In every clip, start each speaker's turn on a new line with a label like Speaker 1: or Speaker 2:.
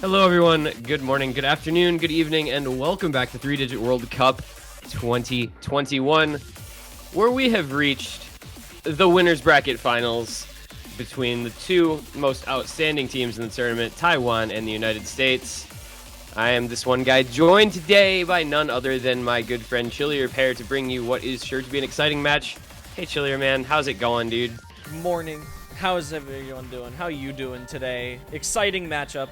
Speaker 1: Hello, everyone. Good morning, good afternoon, good evening, and welcome back to 3-Digit World Cup 2021, where we have reached the winners bracket finals between the two most outstanding teams in the tournament, Taiwan and the United States. I am this one guy, joined today by none other than my good friend ChillierPear to bring you what is sure to be an exciting match. Hey, Chillier, man, how's it going, dude?
Speaker 2: Morning. How's everyone doing? How you doing today? Exciting matchup.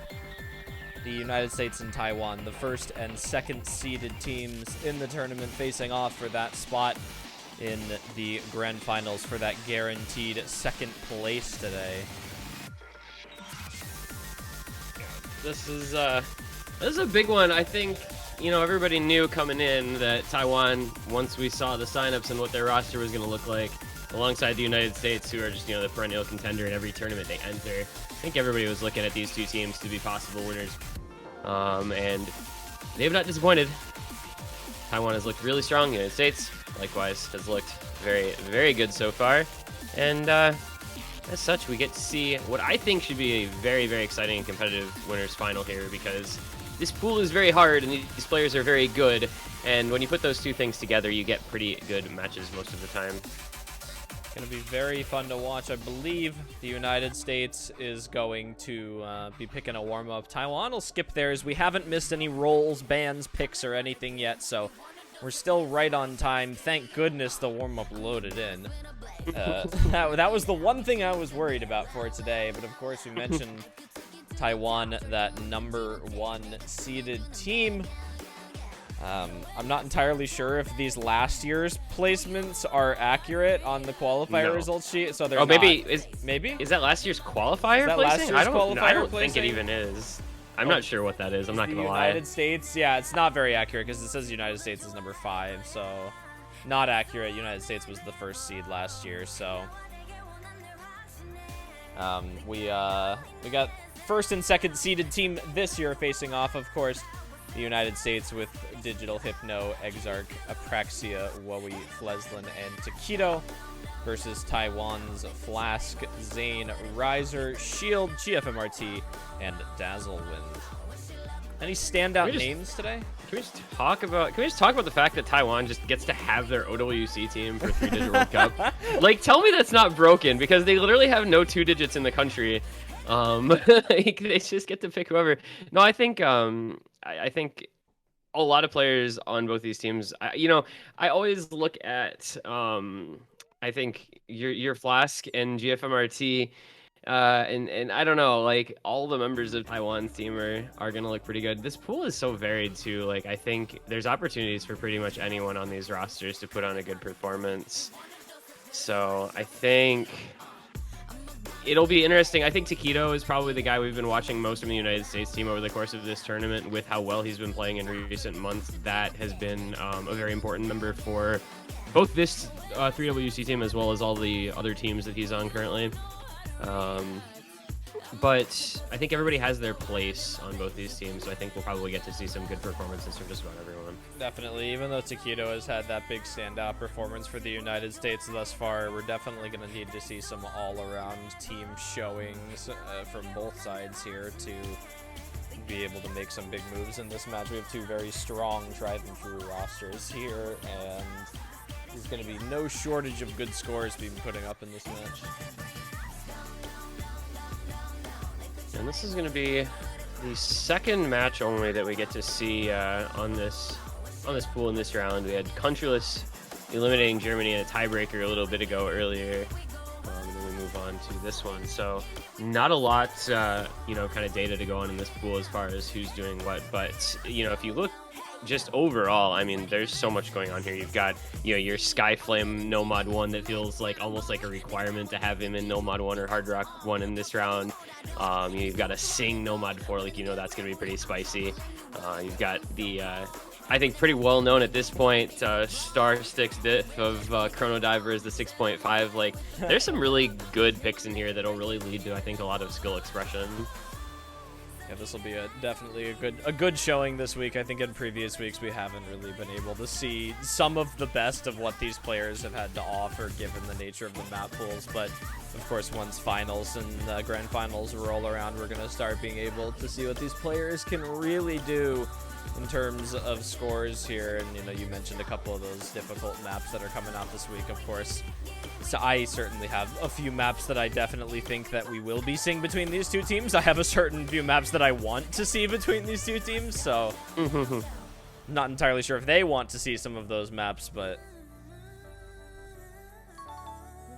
Speaker 2: The United States and Taiwan, the first and second seeded teams in the tournament, facing off for that spot in the grand finals for that guaranteed second place today.
Speaker 1: This is a big one. I think, everybody knew coming in that Taiwan, once we saw the signups and what their roster was going to look like, alongside the United States, who are just, the perennial contender in every tournament they enter. I think everybody was looking at these two teams to be possible winners. And they have not disappointed. Taiwan has looked really strong. The United States, likewise, has looked very, very good so far. And as such, we get to see what I think should be a very, very exciting and competitive winners final here, because this pool is very hard and these players are very good. And when you put those two things together, you get pretty good matches most of the time.
Speaker 2: Going to be very fun to watch. I believe the United States is going to be picking a warm-up. Taiwan will skip theirs. We haven't missed any rolls, bans, picks, or anything yet, so we're still right on time. Thank goodness the warm-up loaded in. That was the one thing I was worried about for today, but of course we mentioned Taiwan, that #1 seeded team. I'm not entirely sure if these last year's placements are accurate on the qualifier results sheet. So they're not.
Speaker 1: Maybe
Speaker 2: is
Speaker 1: that last year's qualifier
Speaker 2: that
Speaker 1: placing?
Speaker 2: last year's
Speaker 1: I don't think
Speaker 2: placing?
Speaker 1: it even is. I'm not sure what that is. I'm not gonna lie.
Speaker 2: United States, yeah, it's not very accurate because it says United States is #5, so not accurate. United States was the first seed last year, so we got first and second seeded team this year facing off, of course. The United States with Digital Hypno, Exarch, Apraxia, Wowie, Fleslin, and Taquito versus Taiwan's Flask, Zane, Riser, Shield, GFMRT, and Dazzlewind. Any standout names today?
Speaker 1: Can we just talk about the fact that Taiwan just gets to have their OWC team for 3-Digit World Cup? Like, tell me that's not broken, because they literally have no 2 digits in the country. They just get to pick whoever. No, I think I think a lot of players on both these teams, I always look at I think your Flask and GFMRT, and I don't know, like, all the members of Taiwan's team are gonna look pretty good. This pool is so varied too. Like, I think there's opportunities for pretty much anyone on these rosters to put on a good performance. So I think it'll be interesting. I think Taquito is probably the guy we've been watching most of the United States team over the course of this tournament, with how well he's been playing in recent months. That has been a very important member for both this 3WC team as well as all the other teams that he's on currently. But I think everybody has their place on both these teams, so I think we'll probably get to see some good performances from just about everyone.
Speaker 2: Definitely. Even though Taquito has had that big standout performance for the United States thus far, we're definitely going to need to see some all-around team showings from both sides here to be able to make some big moves in this match. We have two very strong tried-and-true rosters here, and there's going to be no shortage of good scores being putting up in this match.
Speaker 1: And this is going to be the second match only that we get to see on this pool in this round. We had Countryless eliminating Germany in a tiebreaker a little bit ago earlier, and then we move on to this one. So not a lot, kind of data to go on in this pool as far as who's doing what. But if you look just overall, I mean, there's so much going on here. You've got, your Skyflame Nomad 1 that feels like almost like a requirement to have him in Nomad 1 or Hard Rock 1 in this round. You've got a Sing Nomad 4, like, that's going to be pretty spicy. You've got the, I think pretty well known at this point, Star Sticks diff of Chrono Diver is the 6.5. Like, there's some really good picks in here that'll really lead to, I think, a lot of skill expression.
Speaker 2: Yeah, this will be definitely a good showing this week. I think in previous weeks we haven't really been able to see some of the best of what these players have had to offer given the nature of the map pools. But of course, once finals and grand finals roll around, we're going to start being able to see what these players can really do in terms of scores here. And you know, you mentioned a couple of those difficult maps that are coming out this week, of course. So I certainly have a few maps that I definitely think that we will be seeing between these two teams. I have a certain few maps that I want to see between these two teams, so not entirely sure if they want to see some of those maps, but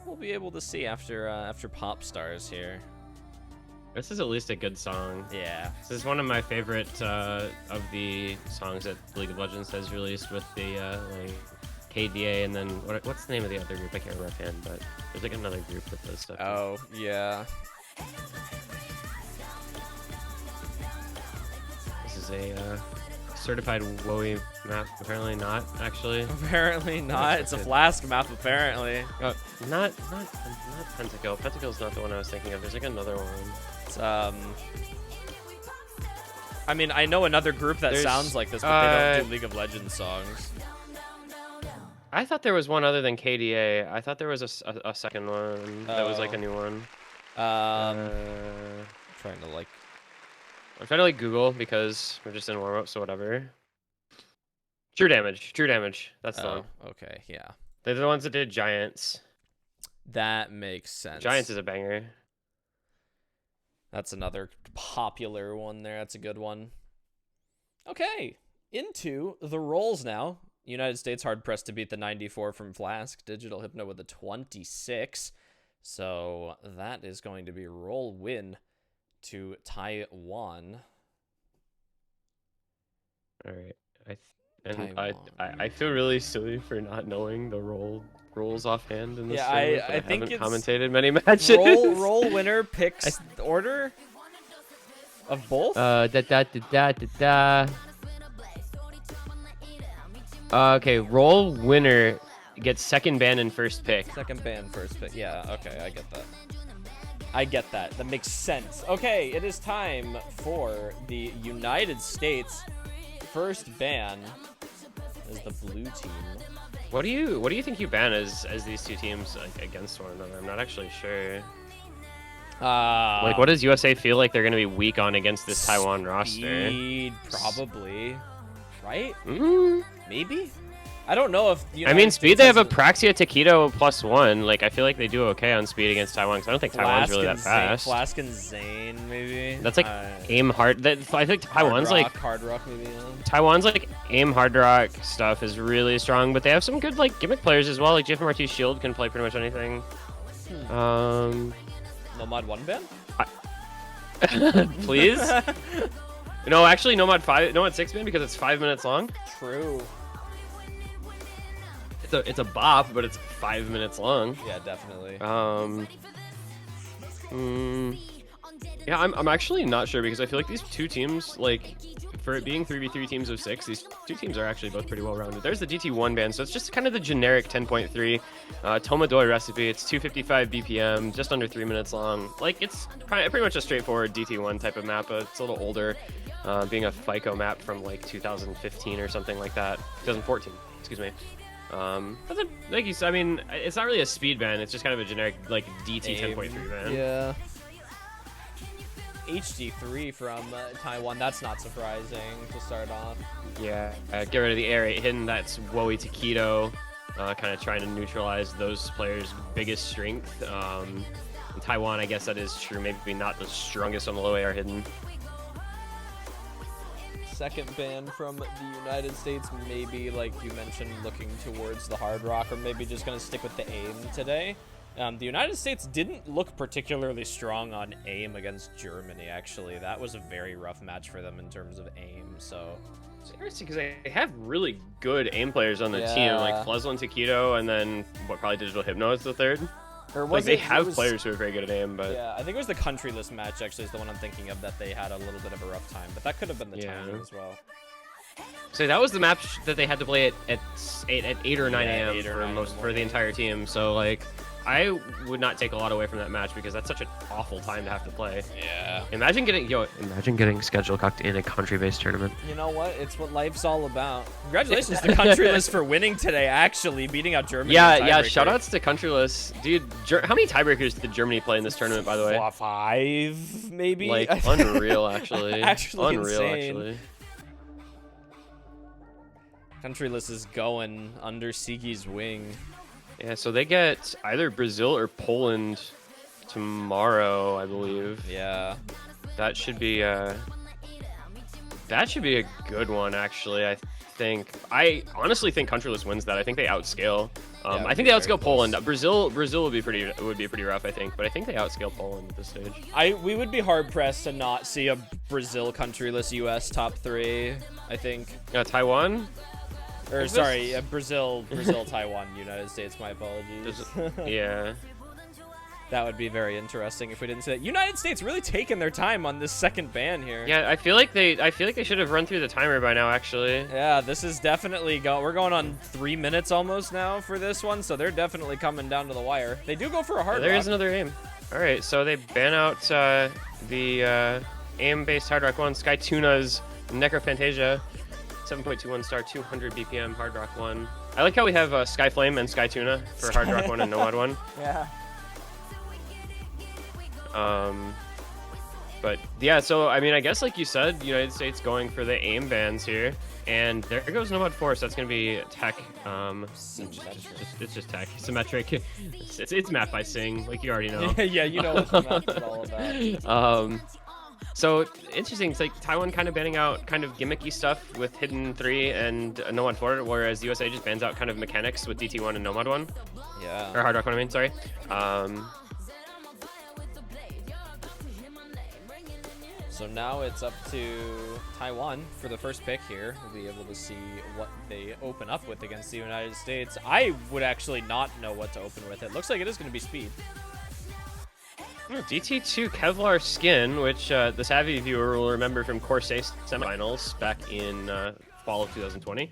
Speaker 2: we'll be able to see after Pop Stars here.
Speaker 1: This is at least a good song.
Speaker 2: Yeah.
Speaker 1: This is one of my favorite of the songs that League of Legends has released with the like KDA, and then what's the name of the other group? I can't remember offhand, but there's like another group that does stuff.
Speaker 2: Oh, yeah.
Speaker 1: This is a certified WoE map. Apparently not, actually.
Speaker 2: Apparently not. It's a Flask map, apparently.
Speaker 1: Oh, not Pentakill. Pentakill's not the one I was thinking of. There's like another one.
Speaker 2: It's, I mean, I know another group that sounds like this, but they don't do League of Legends songs.
Speaker 1: I thought there was one other than KDA. I thought there was a second one that was like a new one.
Speaker 2: I'm trying to like
Speaker 1: Google because we're just in warm up, so whatever. True Damage. That's the one.
Speaker 2: Okay, yeah.
Speaker 1: They're the ones that did Giants.
Speaker 2: That makes sense.
Speaker 1: Giants is a banger.
Speaker 2: That's another popular one there. That's a good one. Okay, into the rolls now. United States hard pressed to beat the 94 from Flask. Digital Hypno with a 26. So that is going to be roll win to Taiwan.
Speaker 1: All right. I feel really silly for not knowing the rules offhand in this.
Speaker 2: Yeah, I think
Speaker 1: haven't
Speaker 2: it's
Speaker 1: commentated many matches.
Speaker 2: Roll winner picks order of both.
Speaker 1: Okay, roll winner gets second ban and first pick.
Speaker 2: Second ban, first pick. Yeah, okay, I get that. I get that. That makes sense. Okay, it is time for the United States first ban as the blue team.
Speaker 1: What do you think you ban as these two teams like, against one another? I'm not actually sure. Like, what does USA feel like they're gonna be weak on against this Taiwan roster?
Speaker 2: Speed, probably. Right?
Speaker 1: Mm.
Speaker 2: Maybe? I don't know if...
Speaker 1: I mean, speed, they have a Praxia Taquito +1. Like, I feel like they do okay on speed against Taiwan, because I don't think Taiwan's really that fast.
Speaker 2: Flask and Zane, maybe?
Speaker 1: That's like aim hard... I think Taiwan's like...
Speaker 2: Hard rock, maybe, yeah.
Speaker 1: Taiwan's like aim hard rock stuff is really strong, but they have some good like gimmick players as well. Like GFMRT Shield can play pretty much anything.
Speaker 2: Nomad 1 ban?
Speaker 1: Please? No, actually, Nomad 6 ban because it's 5 minutes long.
Speaker 2: True.
Speaker 1: It's a bop, but it's 5 minutes long.
Speaker 2: Yeah, definitely.
Speaker 1: Yeah, I'm actually not sure because I feel like these two teams, like, for it being 3v3 teams of 6, these two teams are actually both pretty well rounded. There's the DT1 ban, so it's just kind of the generic 10.3 Tomadoy recipe. It's 255 BPM, just under 3 minutes long. Like, it's pretty much a straightforward DT1 type of map, but it's a little older, being a FICO map from like 2015 or something like that. 2014, excuse me. But then, like you said, I mean, it's not really a speed ban. It's just kind of a generic like DT 10.3 ban.
Speaker 2: Yeah. HD3 from Taiwan. That's not surprising to start off.
Speaker 1: Yeah. Get rid of the air 8 hidden. That's WoE Taquito. Kind of trying to neutralize those players' biggest strength. In Taiwan, I guess that is true. Maybe not the strongest on the low AR hidden.
Speaker 2: Second ban from the United States, maybe like you mentioned, looking towards the hard rock, or maybe just going to stick with the aim today. The United States didn't look particularly strong on aim against Germany, actually. That was a very rough match for them in terms of aim, so...
Speaker 1: It's interesting because they have really good aim players on the team, like Flezzle and Taquito, and then, probably Digital Hypno is the third?
Speaker 2: Or was
Speaker 1: like, they have players who are very good at aim, but...
Speaker 2: Yeah, I think it was the countryless match, actually, is the one I'm thinking of, that they had a little bit of a rough time. But that could have been the timing as well.
Speaker 1: So that was the match that they had to play at 8 or 9 a.m.
Speaker 2: 8 or
Speaker 1: for
Speaker 2: 9 in the
Speaker 1: for the entire team. So like, I would not take a lot away from that match because that's such an awful time to have to play.
Speaker 2: Yeah.
Speaker 1: Imagine getting schedule cucked in a country-based tournament.
Speaker 2: You know what? It's what life's all about. Congratulations to Countryless for winning today, actually, beating out Germany.
Speaker 1: Yeah. Shoutouts to Countryless, dude. How many tiebreakers did Germany play in this tournament, by the way?
Speaker 2: 5, maybe.
Speaker 1: Like unreal, actually.
Speaker 2: Actually
Speaker 1: unreal,
Speaker 2: insane.
Speaker 1: actually.
Speaker 2: Countryless is going under Sigi's wing.
Speaker 1: Yeah, so they get either Brazil or Poland tomorrow, I believe.
Speaker 2: Yeah.
Speaker 1: That should be a good one, actually. I honestly think Countryless wins that. I think they outscale.
Speaker 2: Yeah,
Speaker 1: I think they outscale Poland. Brazil would be pretty rough, I think, but I think they outscale Poland at this stage.
Speaker 2: We would be hard pressed to not see a Brazil Countryless US top 3, I think.
Speaker 1: Taiwan?
Speaker 2: Or sorry, Brazil, Taiwan, United States. My apologies.
Speaker 1: Yeah.
Speaker 2: That would be very interesting if we didn't see that. United States really taking their time on this second ban here.
Speaker 1: Yeah, I feel like they should have run through the timer by now, actually.
Speaker 2: Yeah, this is definitely we're going on 3 minutes almost now for this one, so they're definitely coming down to the wire. They do go for a hard rock.
Speaker 1: There is another aim. All right, so they ban out the aim-based hard rock one, Sky Tuna's Necrophantasia. 7.21 star, 200 BPM, Hard Rock 1. I like how we have Sky Flame and Sky Tuna for Hard Rock 1 and Nomad 1.
Speaker 2: Yeah.
Speaker 1: But yeah, so I mean, I guess like you said, United States going for the aim bans here. And there goes Nomad Force. That's going to be tech. It's just tech. Symmetric. It's mapped by Sing, like you already know.
Speaker 2: Yeah, you know what the map's all about.
Speaker 1: So interesting. It's like Taiwan kind of banning out kind of gimmicky stuff with Hidden 3 and Nomad 4, whereas USA just bans out kind of mechanics with DT1 and Nomad 1.
Speaker 2: Yeah.
Speaker 1: Or Hard Rock 1, I mean, sorry.
Speaker 2: So now it's up to Taiwan for the first pick here. We'll be able to see what they open up with against the United States. I would actually not know what to open with. It looks like it is going to be speed.
Speaker 1: DT2 Kevlar skin, which the savvy viewer will remember from Corsair semifinals back in fall of 2020.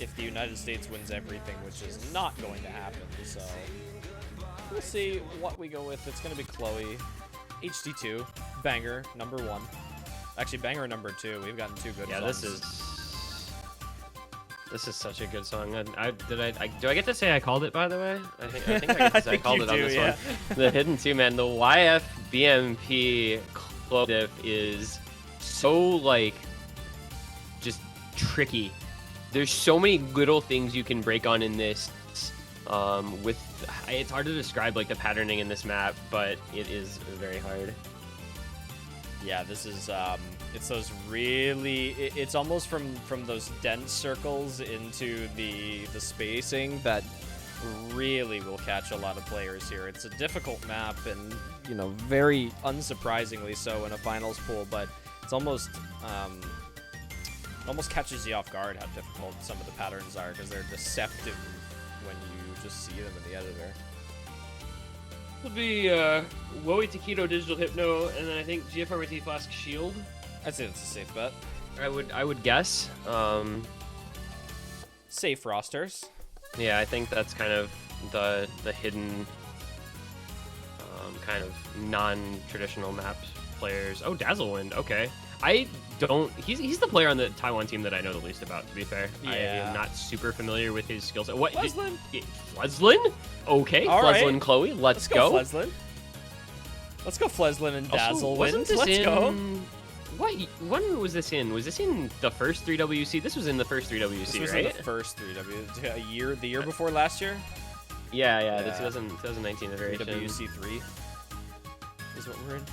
Speaker 2: if the United States wins everything, which is not going to happen. So we'll see what we go with. It's going to be Chloe. HD2, banger, number 1. Actually, banger number 2. We've gotten 2 good songs.
Speaker 1: This is such a good song. Do I get to say I called it, by the way? I think I get to say I called it on this one. The Hidden 2, man. The YF BMP club diff is so, like, just tricky. There's so many little things you can break on in this. It's hard to describe, like, the patterning in this map, but it is very hard.
Speaker 2: Yeah, this is it's those really it's almost from those dense circles into the spacing that really will catch a lot of players here. It's a difficult map, and you know, very unsurprisingly so in a finals pool, but it's almost it almost catches you off guard how difficult some of the patterns are, because they're deceptive when you just see them in the editor.
Speaker 1: It'll be Woey Taquito Digital Hypno, and then I think GFRT Flask Shield.
Speaker 2: I'd say that's a safe bet.
Speaker 1: I would guess.
Speaker 2: Safe rosters.
Speaker 1: Yeah, I think that's kind of the hidden kind of non-traditional map players. Oh, Dazzlewind. Okay. He's the player on the Taiwan team that I know the least about, to be fair.
Speaker 2: Yeah.
Speaker 1: I am not super familiar with his skill set. What?
Speaker 2: Fleslin?
Speaker 1: Fleslin? Okay,
Speaker 2: all
Speaker 1: Fleslin
Speaker 2: right.
Speaker 1: Chloe, let's go.
Speaker 2: Fleslin. Let's go Fleslin and
Speaker 1: Also,
Speaker 2: Dazzlewind. Let's go.
Speaker 1: When was this in? Was this in the first 3WC? This was in the first 3WC,
Speaker 2: This was
Speaker 1: right?
Speaker 2: in the first 3W. The year before last year?
Speaker 1: Yeah. The 2019 iteration.
Speaker 2: 3WC3 is what we're in.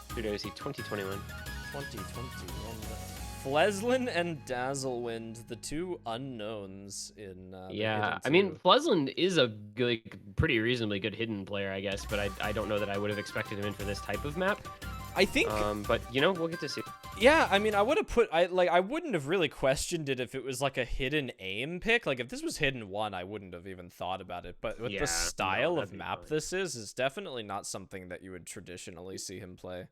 Speaker 1: 3WC 2021.
Speaker 2: 2021. Fleslin and Dazzlewind, the two unknowns in
Speaker 1: Yeah, I mean, Fleslin is a good, pretty reasonably good hidden player, I guess, but I don't know that I would have expected him in for this type of map.
Speaker 2: I think,
Speaker 1: but you know, we'll get to see.
Speaker 2: Yeah, I mean, I would have I wouldn't have really questioned it if it was like a hidden aim pick. Like if this was hidden 1, I wouldn't have even thought about it. But with the style of map this is definitely not something that you would traditionally see him play.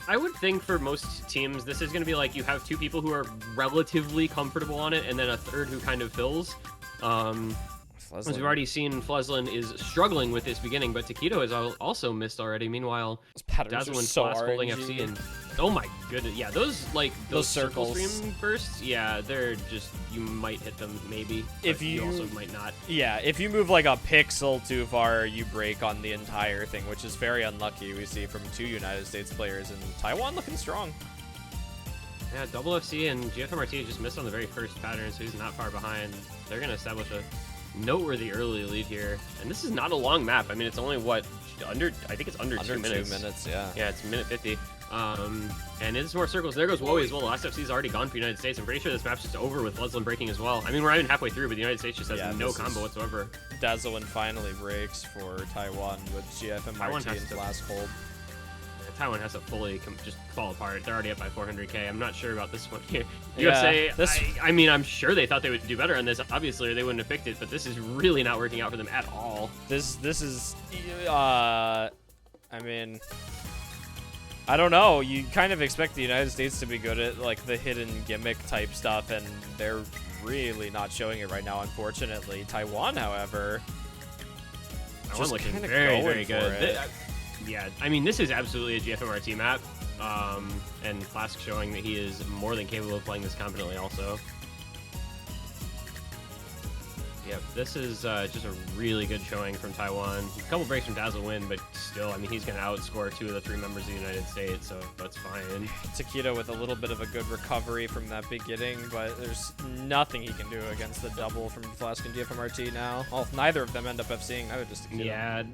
Speaker 1: I would think for most teams, this is going to be like you have 2 people who are relatively comfortable on it, and then a third who kind of fills. As we've already seen, Fleslin is struggling with this beginning, but Taquito has also missed already. Meanwhile, Dazzlewind
Speaker 2: so
Speaker 1: Flask holding FC, and oh my goodness, yeah, those circle
Speaker 2: circles.
Speaker 1: stream bursts, yeah, they're just, you might hit them maybe,
Speaker 2: if
Speaker 1: but you also might not.
Speaker 2: Yeah, if you move like a pixel too far, you break on the entire thing, which is very unlucky. We see from 2 United States players, and Taiwan looking strong.
Speaker 1: Yeah, Double FC and GFMRT just missed on the very first pattern, so he's not far behind. They're going to establish a noteworthy early lead here, and this is not a long map. I mean, it's only I think it's under 2 minutes.
Speaker 2: 2 minutes, yeah.
Speaker 1: Yeah, it's minute 50. And it's more circles. There goes Woey as well. The last FC's already gone for United States. I'm pretty sure this map's just over with Fleslin breaking as well. I mean, we're not even halfway through, but the United States just has no combo whatsoever.
Speaker 2: Dazzlewind finally breaks for Taiwan with GFMRT and Flask hold.
Speaker 1: Taiwan has to fully just fall apart. They're already up by 400k. I'm not sure about this one here.
Speaker 2: Yeah,
Speaker 1: USA, I mean, I'm sure they thought they would do better on this, obviously, or they wouldn't have picked it, but this is really not working out for them at all.
Speaker 2: This is, I mean, I don't know. You kind of expect the United States to be good at, like, the hidden gimmick type stuff, and they're really not showing it right now, unfortunately. Taiwan, however,
Speaker 1: just looking very, very good. Yeah, I mean, this is absolutely a GFMRT map, and Flask showing that he is more than capable of playing this competently also. Yep, this is just a really good showing from Taiwan. A couple breaks from Dazzlewind, but still, I mean, he's going to outscore 2 of the 3 members of the United States, so that's fine.
Speaker 2: Taquito with a little bit of a good recovery from that beginning, but there's nothing he can do against the double from Flask and GFMRT now. Well, if neither of them end up FCing, I would just Taquito.
Speaker 1: Yeah,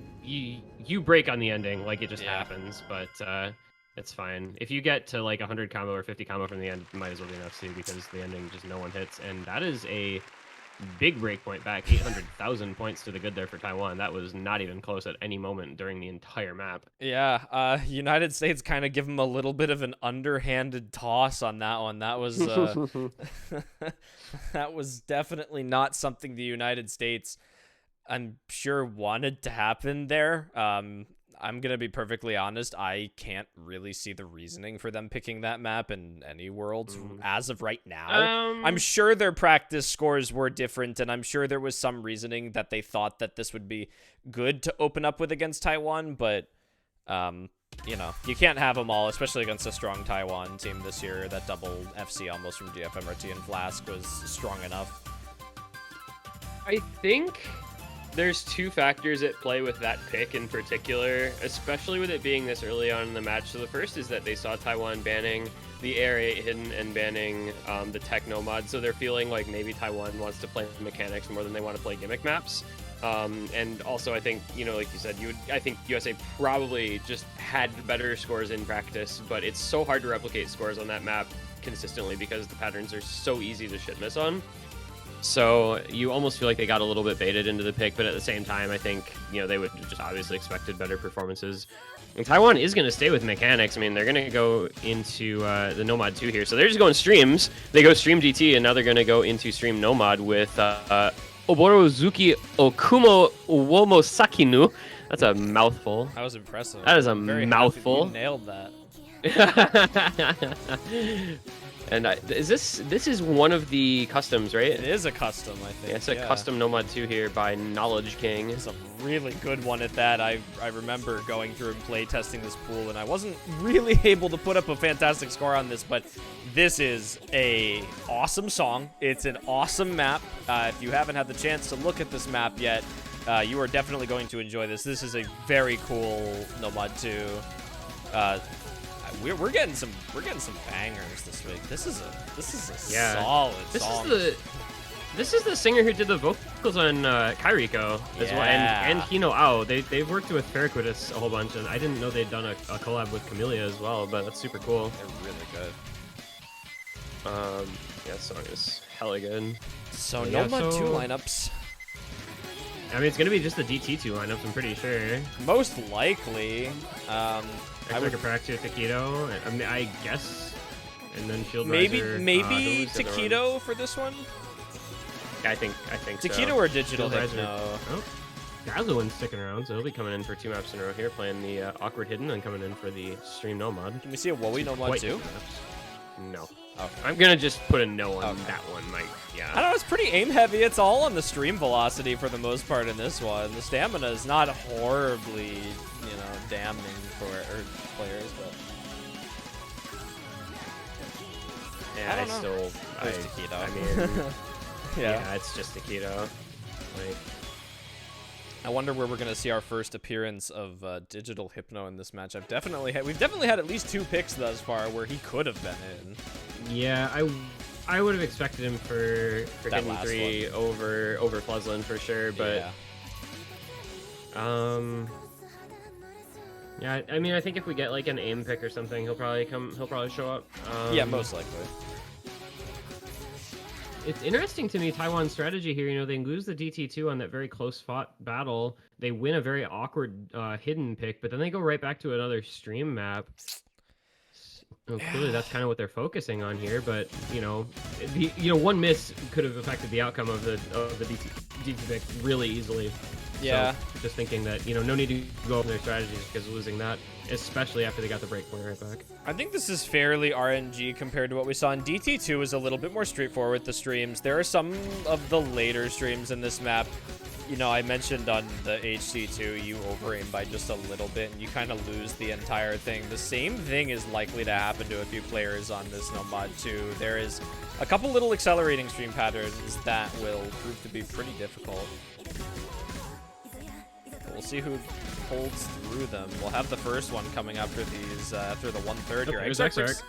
Speaker 1: you break on the ending, like it just happens, but it's fine. If you get to like 100 combo or 50 combo from the end, you might as well be an FC, because the ending just no one hits, and that is a big break point back. 800,000 points to the good there for Taiwan. That was not even close at any moment during the entire map.
Speaker 2: Yeah, United States kind of give him a little bit of an underhanded toss on that one. That was that was definitely not something the United States, I'm sure, wanted to happen there. I'm gonna be perfectly honest. I can't really see the reasoning for them picking that map in any worlds as of right now. I'm sure their practice scores were different, and I'm sure there was some reasoning that they thought that this would be good to open up with against Taiwan. But you know, you can't have them all, especially against a strong Taiwan team this year. That double FC almost from GFMRT and Flask was strong enough.
Speaker 1: I think there's two factors at play with that pick in particular, especially with it being this early on in the match. So the first is that they saw Taiwan banning the AR8 hidden and banning the Techno mod, so they're feeling like maybe Taiwan wants to play mechanics more than they want to play gimmick maps. And also, I think, you know, like you said, I think USA probably just had better scores in practice, but it's so hard to replicate scores on that map consistently because the patterns are so easy to shit miss on. So you almost feel like they got a little bit baited into the pick, but at the same time, I think, you know, they would just obviously expected better performances. And Taiwan is going to stay with mechanics. I mean, they're going to go into the Nomad 2 here. So they're just going streams. They go stream GT, and now they're going to go into stream Nomad with Oborozuki Okumo Uomosakinu. That's a mouthful.
Speaker 2: That was impressive.
Speaker 1: That is a
Speaker 2: Very
Speaker 1: mouthful.
Speaker 2: You nailed that.
Speaker 1: And this is one of the customs, right?
Speaker 2: It is a custom, I think.
Speaker 1: Yeah, it's a custom Nomad 2 here by Knowledge King.
Speaker 2: It's a really good one at that. I remember going through and play testing this pool, and I wasn't really able to put up a fantastic score on this, but this is a awesome song. It's an awesome map. If you haven't had the chance to look at this map yet, you are definitely going to enjoy this. This is a very cool Nomad 2. We're getting some bangers this week. This is a solid song.
Speaker 1: This is the singer who did the vocals on Kairiko as well, and Hino Ao. They've worked with Ferraquitus a whole bunch, and I didn't know they'd done a collab with Camellia as well, but that's super cool.
Speaker 2: They're really good.
Speaker 1: Yeah, song is hella good.
Speaker 2: So Nomad 2 lineups.
Speaker 1: I mean, it's gonna be just the DT2 lineups, I'm pretty sure.
Speaker 2: Most likely.
Speaker 1: I would Praxia Taquito. I mean, I guess, and then Shield
Speaker 2: maybe
Speaker 1: Riser,
Speaker 2: Taquito for this one.
Speaker 1: Yeah, I think
Speaker 2: Taquito
Speaker 1: so.
Speaker 2: or Digital
Speaker 1: Shield
Speaker 2: Hypno.
Speaker 1: Oh, Gazuin's sticking around, so he'll be coming in for 2 maps in a row here, playing the Awkward Hidden and coming in for the Stream Nomad.
Speaker 2: Can we see a Wowie Nomad too?
Speaker 1: No.
Speaker 2: Okay.
Speaker 1: I'm gonna just put a no on that one, Mike. Yeah.
Speaker 2: I don't know, it's pretty aim heavy. It's all on the stream velocity for the most part in this one. The stamina is not horribly, you know, damning for players, but
Speaker 1: yeah,
Speaker 2: I don't know.
Speaker 1: I mean,
Speaker 2: yeah,
Speaker 1: it's just Taquito. Like,
Speaker 2: I wonder where we're gonna see our first appearance of Digital Hypno in this match. We've definitely had at least 2 picks thus far where he could have been in.
Speaker 1: Yeah, I would have expected him for
Speaker 2: That
Speaker 1: Hidden
Speaker 2: last
Speaker 1: 3 over Fluslin for sure, but yeah, I mean, I think if we get like an aim pick or something, he'll probably show up.
Speaker 2: Yeah, most likely.
Speaker 1: It's interesting to me, Taiwan's strategy here. You know, they lose the DT2 on that very close fought battle. They win a very awkward hidden pick, but then they go right back to another stream map. So clearly, that's kind of what they're focusing on here. But you know, one miss could have affected the outcome of the DT pick really easily.
Speaker 2: Yeah.
Speaker 1: So, just thinking that, you know, no need to go over their strategies because of losing that, especially after they got the breakpoint right back.
Speaker 2: I think this is fairly RNG compared to what we saw in DT2. Is a little bit more straightforward with the streams. There are some of the later streams in this map. You know, I mentioned on the HC2, you over-aim by just a little bit, and you kind of lose the entire thing. The same thing is likely to happen to a few players on this Nomad 2. There is a couple little accelerating stream patterns that will prove to be pretty difficult. We'll see who holds through them. We'll have the first one coming after these, after the 1/3 here.
Speaker 1: There's Exarch.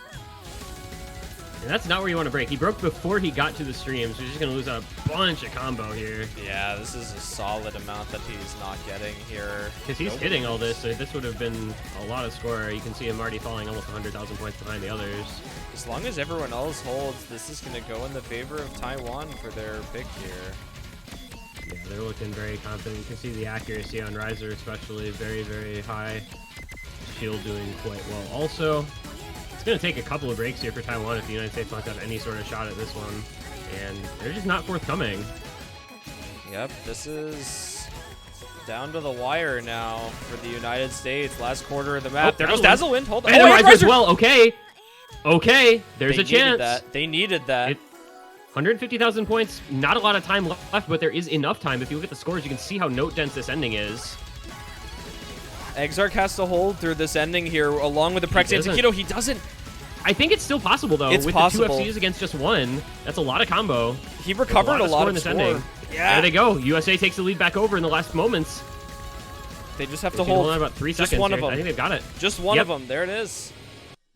Speaker 1: And that's not where you want to break. He broke before he got to the stream, so he's just going to lose a bunch of combo here.
Speaker 2: Yeah, this is a solid amount that he's not getting here.
Speaker 1: Because he's hitting all this, so this would have been a lot of score. You can see him already falling almost 100,000 points behind the others.
Speaker 2: As long as everyone else holds, this is going to go in the favor of Taiwan for their pick here.
Speaker 1: Yeah, they're looking very confident. You can see the accuracy on Riser especially very, very high. Shield doing quite well also. It's going to take a couple of breaks here for Taiwan if the United States wants to have any sort of shot at this one. And they're just not forthcoming.
Speaker 2: Yep, this is Down to the wire now for the United States. Last quarter of the map.
Speaker 1: Oh,
Speaker 2: there goes Dazzlewind. Hold on.
Speaker 1: And
Speaker 2: Oh,
Speaker 1: Riser as well. Okay. Okay. There's
Speaker 2: they
Speaker 1: a chance.
Speaker 2: That. They needed that.
Speaker 1: 150,000 points. Not a lot of time left, but there is enough time. If you look at the scores, you can see how note dense this ending is.
Speaker 2: Exarch has to hold through this ending here, along with the Prexia Taquito. He doesn't.
Speaker 1: I think it's still possible, though.
Speaker 2: It's
Speaker 1: with
Speaker 2: possible.
Speaker 1: the 2 FCs against just 1, that's a lot of combo.
Speaker 2: He recovered a lot of
Speaker 1: this
Speaker 2: score.
Speaker 1: ending.
Speaker 2: Yeah.
Speaker 1: There they go. USA takes the lead back over in the last moments.
Speaker 2: They just have to hold
Speaker 1: on about 3
Speaker 2: just
Speaker 1: seconds
Speaker 2: one
Speaker 1: here.
Speaker 2: of them.
Speaker 1: I think they've got it.
Speaker 2: Just one of them. There it is.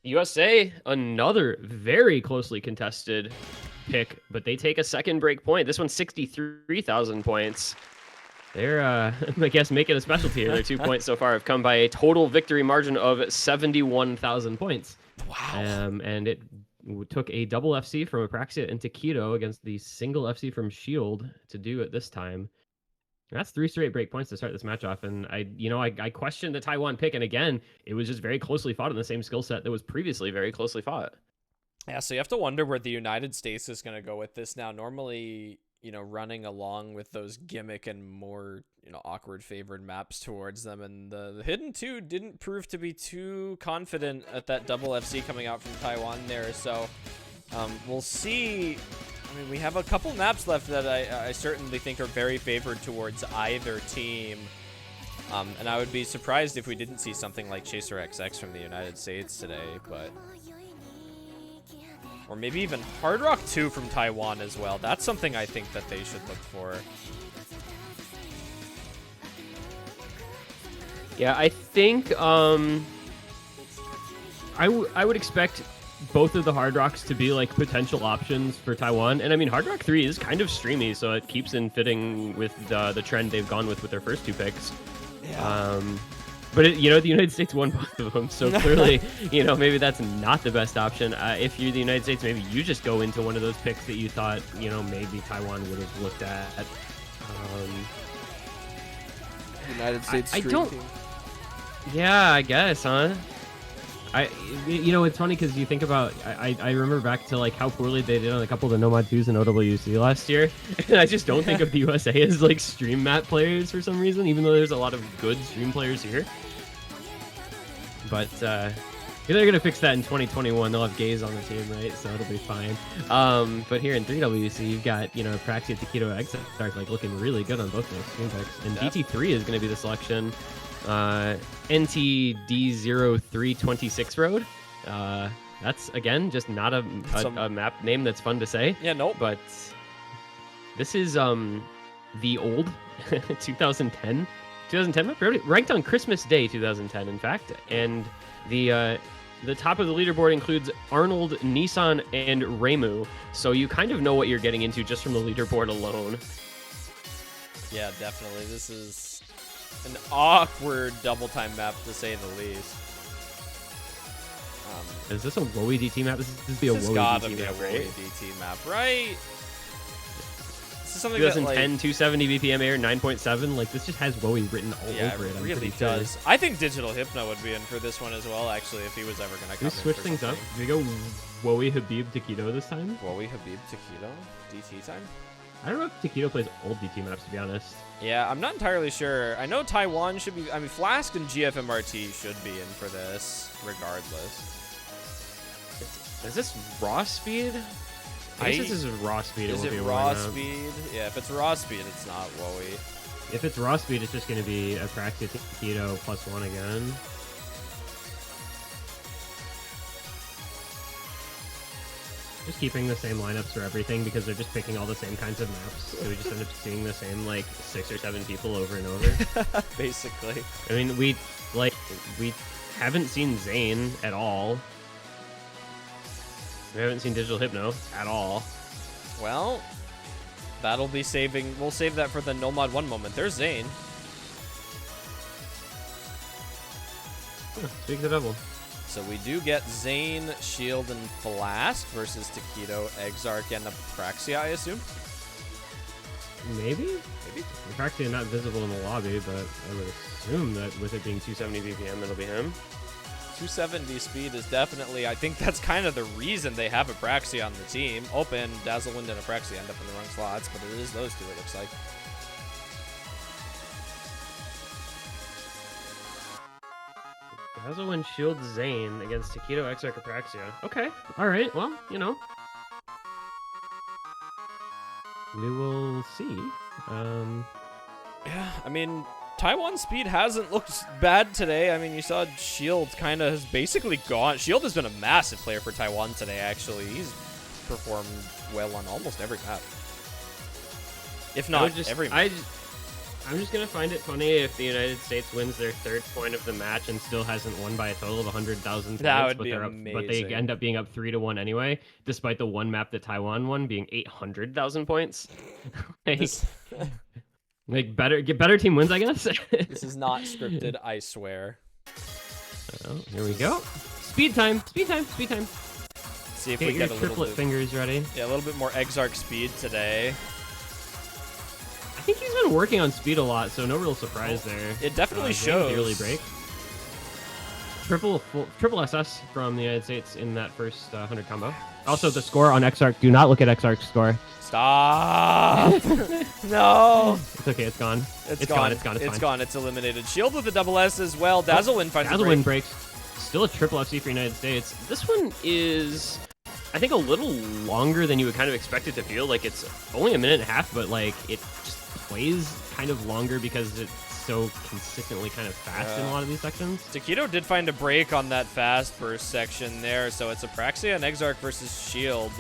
Speaker 1: USA, another very closely contested pick, but they take a second break point. This one's 63,000 points. They're, I guess, making a specialty here. Their 2 points so far have come by a total victory margin of 71,000 points.
Speaker 2: Wow.
Speaker 1: And it took a double FC from Apraxia and Taquito against the single FC from Shield to do it this time. That's 3 straight break points to start this match off, and I questioned the Taiwan pick, and again, it was just very closely fought in the same skill set that was previously very closely fought.
Speaker 2: Yeah, so you have to wonder where the United States is going to go with this now. Normally, running along with those gimmick and more, awkward favored maps towards them, and the Hidden 2 didn't prove to be too confident at that double FC coming out from Taiwan there, so we'll see. I mean, we have a couple maps left that I certainly think are very favored towards either team. And I would be surprised if we didn't see something like Chaser XX from the United States today, but... Or maybe even Hard Rock 2 from Taiwan as well. That's something I think that they should look for.
Speaker 1: Yeah, I think I would expect both of the Hard Rocks to be like potential options for Taiwan. And I mean, Hard Rock 3 is kind of streamy, so it keeps in fitting with the trend they've gone with their first 2 picks. Yeah. But the United States won both of them, so clearly, maybe that's not the best option. If you're the United States, maybe you just go into one of those picks that you thought, maybe Taiwan would have looked at.
Speaker 3: United States.
Speaker 1: I don't. Team. Yeah, I guess, huh? It's funny because you think about, I remember back to like how poorly they did on a couple of the Nomad 2s in OWC last year, and I just don't think of the USA as like stream map players for some reason, even though there's a lot of good stream players here. But they're gonna fix that in 2021. They'll have gays on the team, right? So it'll be fine. But here in 3WC, you've got Praxia, Taquito, Exarch like looking really good on both those stream picks, and DT3 is gonna be the selection. NTD0326 Road. That's again just not a map name that's fun to say.
Speaker 2: Yeah, nope.
Speaker 1: But this is the old 2010 map, ranked on Christmas Day 2010, in fact, and the top of the leaderboard includes Arnold, Nissan, and Reimu. So you kind of know what you're getting into just from the leaderboard alone.
Speaker 2: Yeah, definitely. This is an awkward double time map, to say the least.
Speaker 1: Is this a Wowie DT map? This is a Wowie DT map, right?
Speaker 2: DT map, right? This is something
Speaker 1: 2010,
Speaker 2: that, like,
Speaker 1: 270 BPM air, 9.7. Like, this just has Wowie written all over it.
Speaker 2: It really does. I think Digital Hypno would be in for this one as well, actually, if he was ever going to come in.
Speaker 1: Can we switch things up? Do we go Wowie, Habib, Taquito this time?
Speaker 2: Wowie, Habib, Taquito? DT time?
Speaker 1: I don't know if Taquito plays old DT maps, to be honest.
Speaker 2: Yeah, I'm not entirely sure. I know Taiwan should be... I mean, Flask and GFMRT should be in for this, regardless.
Speaker 1: Is this raw speed? I guess this is raw speed.
Speaker 2: Is it raw speed? Yeah, if it's raw speed, it's not Wowie.
Speaker 1: If it's raw speed, it's just going to be Apraxia, Taquito, +1 again. Just keeping the same lineups for everything because they're just picking all the same kinds of maps. So we just end up seeing the same, like, 6 or 7 people over and over.
Speaker 2: Basically.
Speaker 1: I mean, we haven't seen Zane at all. We haven't seen Digital Hypno at all.
Speaker 2: Well, that'll be saving... We'll save that for the Nomad 1 moment. There's Zane.
Speaker 1: Speak the double.
Speaker 2: So we do get Zane, Shield, and Flask versus Taquito, Exarch, and Apraxia, I assume?
Speaker 1: Maybe? Apraxia not visible in the lobby, but I would assume that with it being 270 BPM, it'll be him.
Speaker 2: 270 speed is definitely... I think that's kind of the reason they have Apraxia on the team. Open, Dazzlewind, and Apraxia end up in the wrong slots, but it is those two, it looks like.
Speaker 1: Dazzle and Shield Zane against Taquito Exarch Apraxia. Okay, all right. Well, you know, we will see.
Speaker 2: Yeah, I mean, Taiwan's speed hasn't looked bad today. I mean, you saw Shield kind of has basically gone. Shield has been a massive player for Taiwan today, actually. He's performed well on almost every map. If not every map.
Speaker 1: I'm just going to find it funny if the United States wins their third point of the match and still hasn't won by a total of 100,000 points.
Speaker 2: That would be amazing.
Speaker 1: But they end up being up 3-1 anyway, despite the one map that Taiwan won being 800,000 points. Like better team wins, I guess.
Speaker 2: This is not scripted, I swear.
Speaker 1: Oh, here we go. Speed time.
Speaker 2: See if we
Speaker 1: your
Speaker 2: get a
Speaker 1: triplet
Speaker 2: little bit,
Speaker 1: fingers ready.
Speaker 2: yeah, a little bit more Exarch speed today.
Speaker 1: I think he's been working on speed a lot, so no real surprise there.
Speaker 2: It definitely shows.
Speaker 1: Early break. Triple SS from the United States in that first 100 combo. Also, the score on Exarch. Do not look at Exarch's score.
Speaker 2: Stop! No!
Speaker 1: It's okay. It's gone.
Speaker 2: It's gone.
Speaker 1: It's fine.
Speaker 2: Gone. It's eliminated. Shield with a double S as well. Dazzlewind finds a break.
Speaker 1: Dazzlewind breaks. Still a triple FC for United States. This one is, I think, a little longer than you would kind of expect it to feel. Like, it's only a minute and a half, but like it just plays kind of longer because it's so consistently kind of fast in a lot of these sections.
Speaker 2: Taquito did find a break on that fast burst section there, so it's Apraxia and Exarch versus Shield.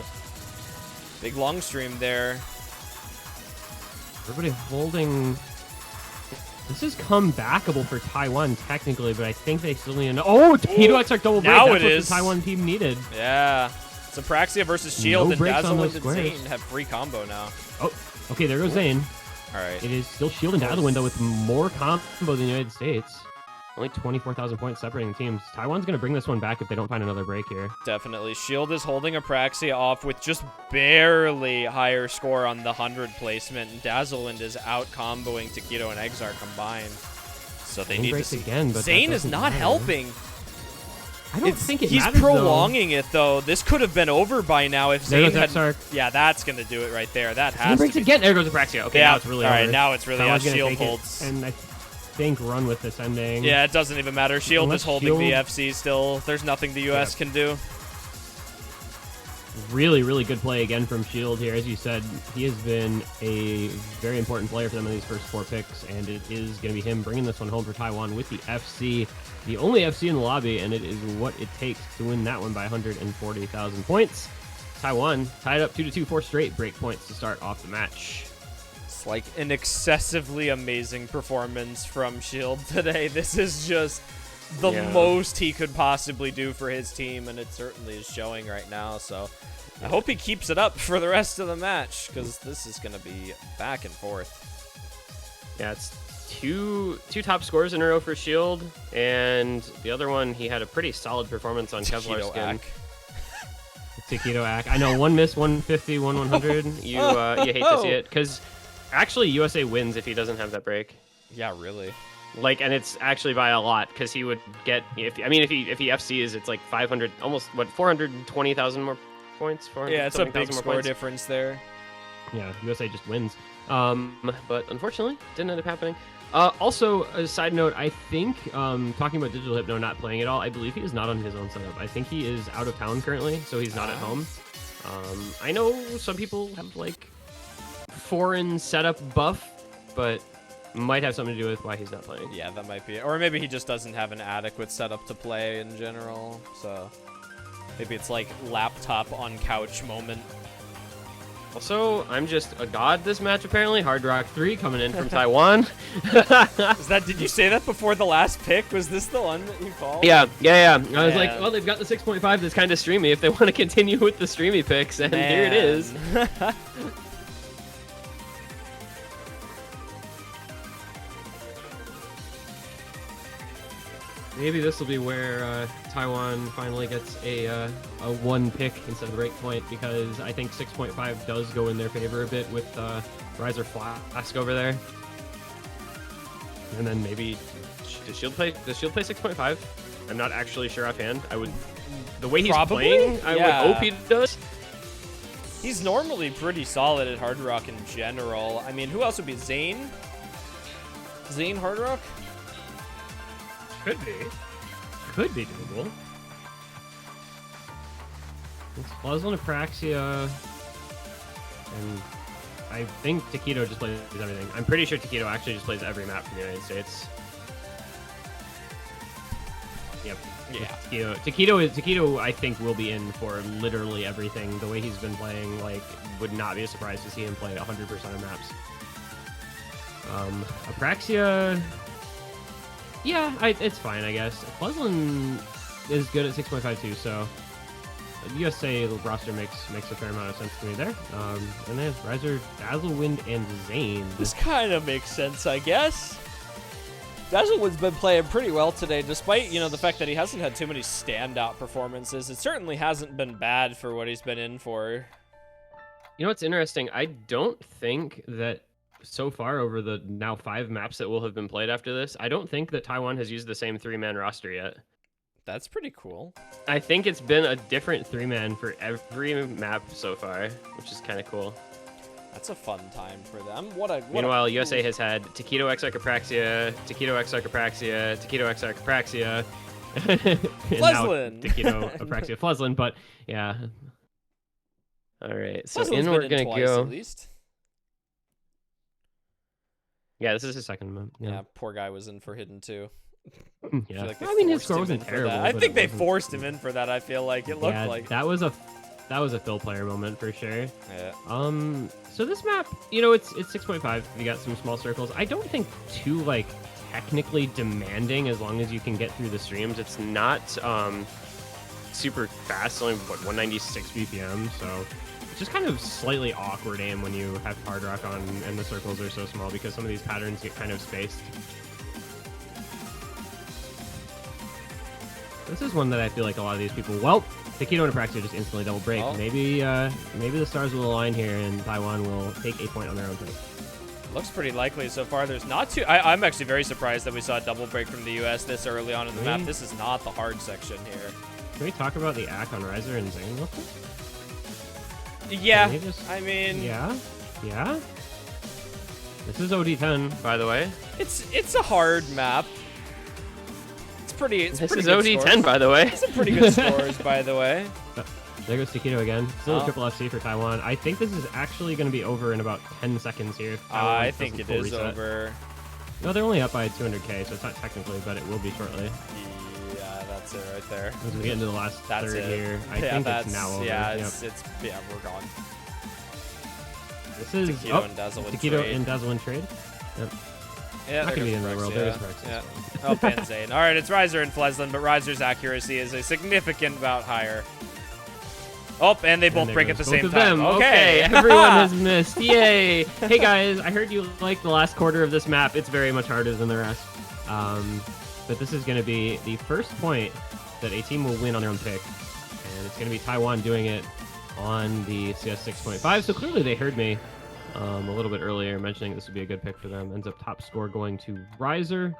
Speaker 2: Big long stream there.
Speaker 1: Everybody holding. This is comebackable for Taiwan technically, but I think they still need to. Oh, Taquito Exarch double break.
Speaker 2: Now
Speaker 1: That's
Speaker 2: it
Speaker 1: what
Speaker 2: is.
Speaker 1: the Taiwan team needed.
Speaker 2: Yeah. It's Apraxia versus Shield,
Speaker 1: No
Speaker 2: and
Speaker 1: breaks on
Speaker 2: Dazzlewind
Speaker 1: those
Speaker 2: and
Speaker 1: squares.
Speaker 2: Zane have free combo now.
Speaker 1: Oh, okay, there goes Zane.
Speaker 2: All right.
Speaker 1: It is still Shield and Dazzlewind, though, with more combo than the United States. Only 24,000 points separating teams. Taiwan's going to bring this one back if they don't find another break here.
Speaker 2: Definitely. Shield is holding Apraxia off with just barely higher score on the 100 placement, and Dazzlewind is out comboing Taquito and Exarch combined. So they
Speaker 1: Zane
Speaker 2: need to
Speaker 1: breaks
Speaker 2: see.
Speaker 1: again, but
Speaker 2: Zane
Speaker 1: that
Speaker 2: is
Speaker 1: doesn't
Speaker 2: not
Speaker 1: matter.
Speaker 2: helping.
Speaker 1: I don't think it
Speaker 2: He's
Speaker 1: matters,
Speaker 2: prolonging it, though. This could have been over by now if
Speaker 1: There
Speaker 2: Zane
Speaker 1: goes
Speaker 2: had...
Speaker 1: Exarch.
Speaker 2: Yeah, that's going to do it right there. That
Speaker 1: Zane
Speaker 2: has
Speaker 1: breaks
Speaker 2: to be...
Speaker 1: again. There goes Apraxia. Okay,
Speaker 2: Yeah,
Speaker 1: now it's really
Speaker 2: all right,
Speaker 1: over.
Speaker 2: now it's really...
Speaker 1: Taiwan's
Speaker 2: Yeah,
Speaker 1: gonna
Speaker 2: Shield
Speaker 1: take it,
Speaker 2: holds.
Speaker 1: and I think run with this ending.
Speaker 2: Yeah, it doesn't even matter. Shield
Speaker 1: Unless
Speaker 2: is holding the
Speaker 1: Shield-
Speaker 2: FC still. There's nothing the U.S. can do.
Speaker 1: Really, really good play again from Shield here. As you said, he has been a very important player for them in these first 4 picks, and it is going to be him bringing this one home for Taiwan with the FC. The only FC in the lobby, and it is what it takes to win that one by 140,000 points. Taiwan tied up 2-2, 4 straight break points to start off the match.
Speaker 2: It's like an excessively amazing performance from Shield today. This is just the most he could possibly do for his team, and it certainly is showing right now. So I hope he keeps it up for the rest of the match, because this is going to be back and forth.
Speaker 1: Yeah, it's two top scores in a row for Shield, and the other one, he had a pretty solid performance on Kevlar Skin. Taquito Ack. I know, one miss, 150, 100. You hate to see it, because actually USA wins if he doesn't have that break.
Speaker 2: Yeah, really.
Speaker 1: Like, and it's actually by a lot, because he would get, if he FCs, it's like 500, almost, what, 420,000 more points?
Speaker 2: Yeah, it's a big
Speaker 1: more
Speaker 2: score
Speaker 1: points.
Speaker 2: difference there.
Speaker 1: Yeah, USA just wins. But unfortunately, didn't end up happening. Also, a side note, I think, talking about Digital Hypno not playing at all, I believe he is not on his own setup. I think he is out of town currently, so he's not at home. I know some people have, like, foreign setup buff, but might have something to do with why he's not playing.
Speaker 2: Yeah, that might be it. Or maybe he just doesn't have an adequate setup to play in general, so maybe it's like laptop on couch moment.
Speaker 1: Also, I'm just a god this match, apparently. Hard Rock 3 coming in from Taiwan.
Speaker 2: Did you say that before the last pick? Was this the one that you called?
Speaker 1: Yeah. I was like, well, they've got the 6.5 that's kind of streamy if they want to continue with the streamy picks, and here it is. Maybe this will be where Taiwan finally gets a 1 pick instead of a break point, because I think 6.5 does go in their favor a bit with Riser Flask over there. And then maybe does Shield play 6.5? I'm not actually sure offhand. The way he's playing, I would hope he does.
Speaker 2: He's normally pretty solid at Hard Rock in general. I mean, who else would be Zane? Zane Hard Rock?
Speaker 1: Could be. could be doable. It's Fluzzle and Apraxia, and I think Taquito just plays everything. I'm pretty sure Taquito actually just plays every map for the United States. Yep.
Speaker 2: Yeah.
Speaker 1: Taquito, I think, will be in for literally everything. The way he's been playing, like, would not be a surprise to see him play 100% of maps. Apraxia, yeah, it's fine, I guess. Fluzzlin is good at 6.52, so USA roster makes a fair amount of sense to me there. And then Riser, Dazzlewind, and Zane.
Speaker 2: This kind of makes sense, I guess. Dazzlewind's been playing pretty well today, despite, the fact that he hasn't had too many standout performances. It certainly hasn't been bad for what he's been in for.
Speaker 1: You know what's interesting? I don't think that so far over the now 5 maps that will have been played after this, I don't think that Taiwan has used the same 3-man roster yet.
Speaker 2: That's pretty cool.
Speaker 1: I think it's been a different 3-man for every map so far, which is kind of cool.
Speaker 2: That's a fun time for them.
Speaker 1: Meanwhile, USA has had Taquito XR Apraxia, Taquito XR Apraxia, Taquito XR Apraxia,
Speaker 2: Fluzzlin.
Speaker 1: Taquito Apraxia Fluzzlin, but yeah. All right, so
Speaker 2: Fluzzlin's
Speaker 1: in we're
Speaker 2: been
Speaker 1: gonna
Speaker 2: twice,
Speaker 1: go.
Speaker 2: At least.
Speaker 1: Yeah, this is his second map.
Speaker 2: Yeah, poor guy was in for hidden too.
Speaker 1: Yeah,
Speaker 2: Like
Speaker 1: I mean his score wasn't terrible.
Speaker 2: I think they forced him in for that. I feel like it looked like
Speaker 1: that was a Phil player moment for sure.
Speaker 2: Yeah.
Speaker 1: So this map, it's 6.5. You got some small circles. I don't think too technically demanding as long as you can get through the streams. It's not super fast, only 196 BPM, so it's just kind of slightly awkward aim when you have hard rock on and the circles are so small because some of these patterns get kind of spaced. This is one that I feel like a lot of these people, Taquito and Apraxia just instantly double break.
Speaker 2: Oh.
Speaker 1: Maybe the stars will align here and Taiwan will take a point on their own turn.
Speaker 2: Looks pretty likely so far. There's not too... I'm actually very surprised that we saw a double break from the U.S. this early on in the map. This is not the hard section here.
Speaker 1: Can we talk about the ACK on Riser and Zane real quick?
Speaker 2: Yeah,
Speaker 1: I mean... Yeah? This is OD10, by the way.
Speaker 2: It's a hard map. This is
Speaker 1: OD10, by the way.
Speaker 2: It's some pretty good scores, by the way.
Speaker 1: There goes Taquito again. Still a triple FC for Taiwan. I think this is actually going to be over in about 10 seconds here.
Speaker 2: I think it is over.
Speaker 1: No, they're only up by 200k, so it's not technically, but it will be shortly.
Speaker 2: Yeah, that's it right there.
Speaker 1: As we get into the last third here, I think it's now over.
Speaker 2: Yeah, we're gone.
Speaker 1: This is
Speaker 2: Taquito and Dazzlewind
Speaker 1: Taquito
Speaker 2: trade.
Speaker 1: and Dazzlewind trade. Yep.
Speaker 2: Yeah,
Speaker 1: not gonna be in the world. There's
Speaker 2: yeah. Oh, and Zane. All right, it's Riser and Fleslin, but Riser's accuracy is a significant amount higher. Oh, and they both break at the same time.
Speaker 1: Okay, everyone has missed. Yay! Hey guys, I heard you like the last quarter of this map. It's very much harder than the rest. But this is going to be the first point that a team will win on their own pick, and it's going to be Taiwan doing it on the CS 6.5. So clearly they heard me a little bit earlier mentioning this would be a good pick for them. Ends up top score going to Riser.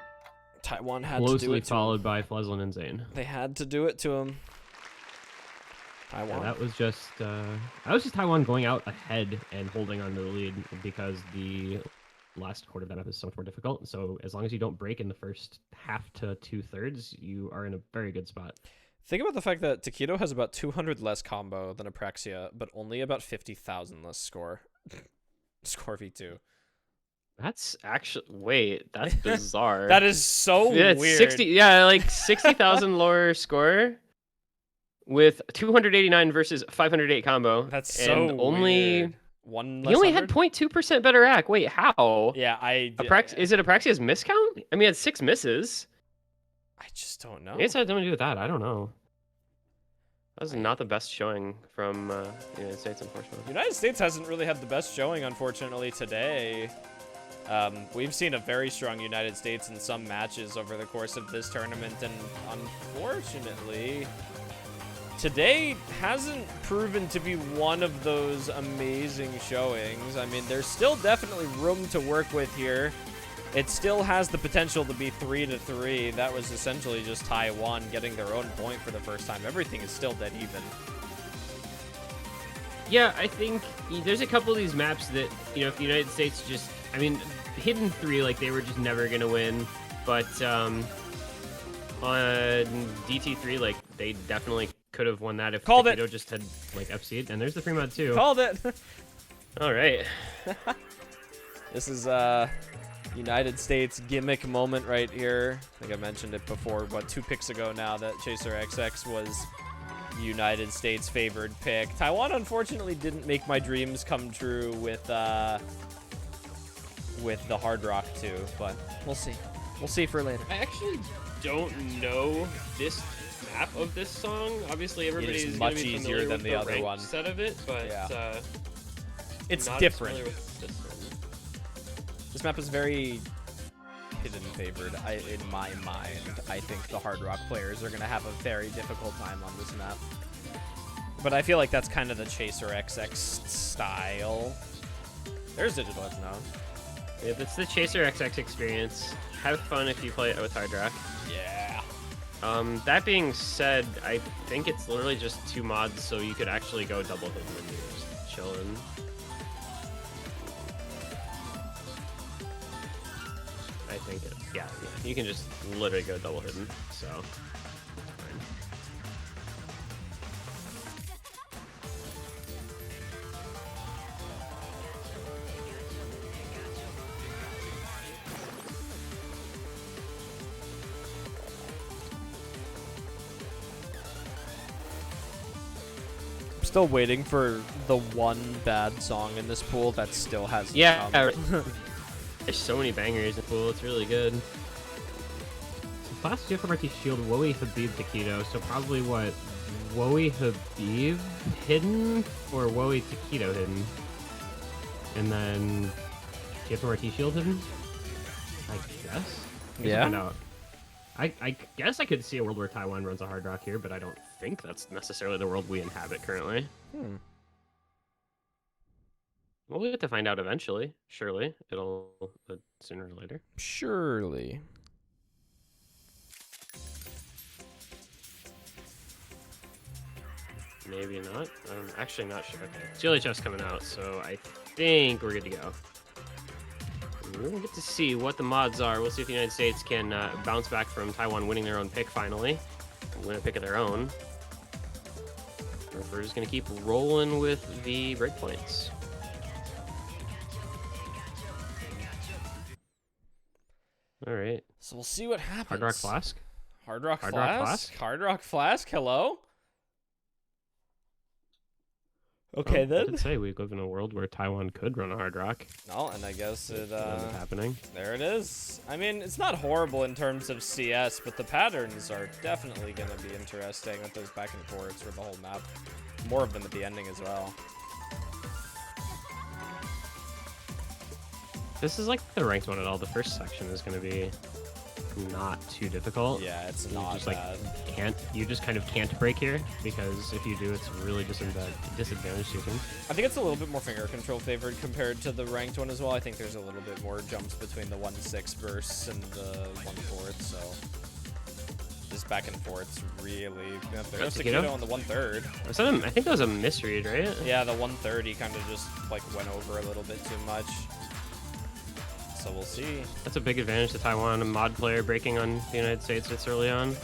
Speaker 2: Taiwan had to do it
Speaker 1: closely followed by Fleslin and Zane.
Speaker 2: They had to do it to him. Taiwan.
Speaker 1: Yeah, that was just Taiwan going out ahead and holding on to the lead because the last quarter of that map is so much more difficult. So as long as you don't break in the first half to 2/3, you are in a very good spot.
Speaker 2: Think about the fact that Taquito has about 200 less combo than Apraxia, but only about 50,000 less score. Score V2.
Speaker 1: That's actually that's bizarre.
Speaker 2: That is so
Speaker 1: weird. 60,000 lower score with 289 versus 508 combo.
Speaker 2: That's so
Speaker 1: and only
Speaker 2: weird.
Speaker 1: He only had 0.2% better AC. Wait, how?
Speaker 2: Yeah,
Speaker 1: is it Apraxia's miscount? I mean, he had 6 misses.
Speaker 2: I just don't know.
Speaker 1: I guess it had something to do with that. I don't know. That was not the best showing from the United States, unfortunately.
Speaker 2: United States hasn't really had the best showing, unfortunately, today. We've seen a very strong United States in some matches over the course of this tournament, and unfortunately, today hasn't proven to be one of those amazing showings. I mean, there's still definitely room to work with here. It still has the potential to be 3-3. That was essentially just Taiwan getting their own point for the first time. Everything is still dead even.
Speaker 1: Yeah, I think there's a couple of these maps that, if the United States just, I mean, Hidden 3, like, they were just never going to win. But on DT3, like they definitely could have won that if
Speaker 2: Called it.
Speaker 1: Taquito just had like FC'd. And there's the free mod too.
Speaker 2: Called it.
Speaker 1: All right.
Speaker 2: This is United States gimmick moment right here. I think I mentioned it before, 2 picks ago now, that Chaser XX was United States favored pick. Taiwan unfortunately didn't make my dreams come true with the Hard Rock 2, but we'll see. We'll see for later.
Speaker 1: I actually don't know this map of this song. Obviously, everybody's
Speaker 2: much
Speaker 1: gonna be
Speaker 2: easier
Speaker 1: familiar
Speaker 2: than
Speaker 1: with
Speaker 2: the
Speaker 1: the
Speaker 2: other
Speaker 1: ranked
Speaker 2: one.
Speaker 1: set of it, but
Speaker 2: Yeah. It's
Speaker 1: not as
Speaker 2: different.
Speaker 1: familiar with this one.
Speaker 2: This map is very hidden favored. In my mind, I think the Hard Rock players are going to have a very difficult time on this map. But I feel like that's kind of the Chaser XX style. There's Digital Hypno.
Speaker 1: If it's the Chaser XX experience, have fun if you play it with Hard Rock.
Speaker 2: Yeah.
Speaker 1: That being said, I think it's literally just 2 mods, so you could actually go double hidden and you're just chilling. I think yeah, you can just literally go double hidden, so it's fine.
Speaker 2: I'm still waiting for the one bad song in this pool that still has
Speaker 1: There's so many bangers in the pool, it's really good.
Speaker 4: So Flash GFMRT Shield, Woey, Habib, Taquito. So probably what? Woey, Habib hidden or Woey, Taquito hidden? And then GFMRT Shield hidden? I guess?
Speaker 2: Yeah.
Speaker 4: Find out. I guess I could see a world where Taiwan runs a Hard Rock here, but I don't
Speaker 1: think that's necessarily the world we inhabit currently. Well, we have to find out eventually. Surely. It'll sooner or later.
Speaker 2: Surely.
Speaker 1: Maybe not. I'm actually not sure. Okay. GLHF's coming out, so I think we're good to go. We'll get to see what the mods are. We'll see if the United States can bounce back from Taiwan winning their own pick finally. Win a pick of their own. Or if we're just going to keep rolling with the breakpoints. All right.
Speaker 2: So we'll see what happens.
Speaker 4: Hard Rock Flask.
Speaker 2: Hard Rock
Speaker 4: Hard Rock
Speaker 2: Flask?
Speaker 4: Flask?
Speaker 2: Hard Rock Flask, hello? Okay,
Speaker 4: I
Speaker 2: then.
Speaker 4: did say we live in a world where Taiwan could run a Hard Rock.
Speaker 2: No, and I guess it,
Speaker 4: Ends up happening.
Speaker 2: there it is. I mean, it's not horrible in terms of CS, but the patterns are definitely going to be interesting with those back and forths for the whole map. More of them at the ending as well.
Speaker 1: This is like the ranked one at all. The first section is going to be not too difficult.
Speaker 2: Yeah, it's
Speaker 1: You
Speaker 2: not
Speaker 1: just
Speaker 2: bad.
Speaker 1: you just kind of can't break here, because if you do, it's really just a disadvantage to you.
Speaker 2: I think it's a little bit more finger control favored compared to the ranked one as well. I think there's a little bit more jumps between the 1-6 bursts and the 1-4, so this back and forth's really. Yeah, there's
Speaker 1: Taquito?
Speaker 2: Taquito on the 1/3.
Speaker 1: I think that was a misread, right?
Speaker 2: Yeah, the 130 kind of just like went over a little bit too much. So we'll see.
Speaker 1: That's a big advantage to Taiwan. A mod player breaking on the United States this early on.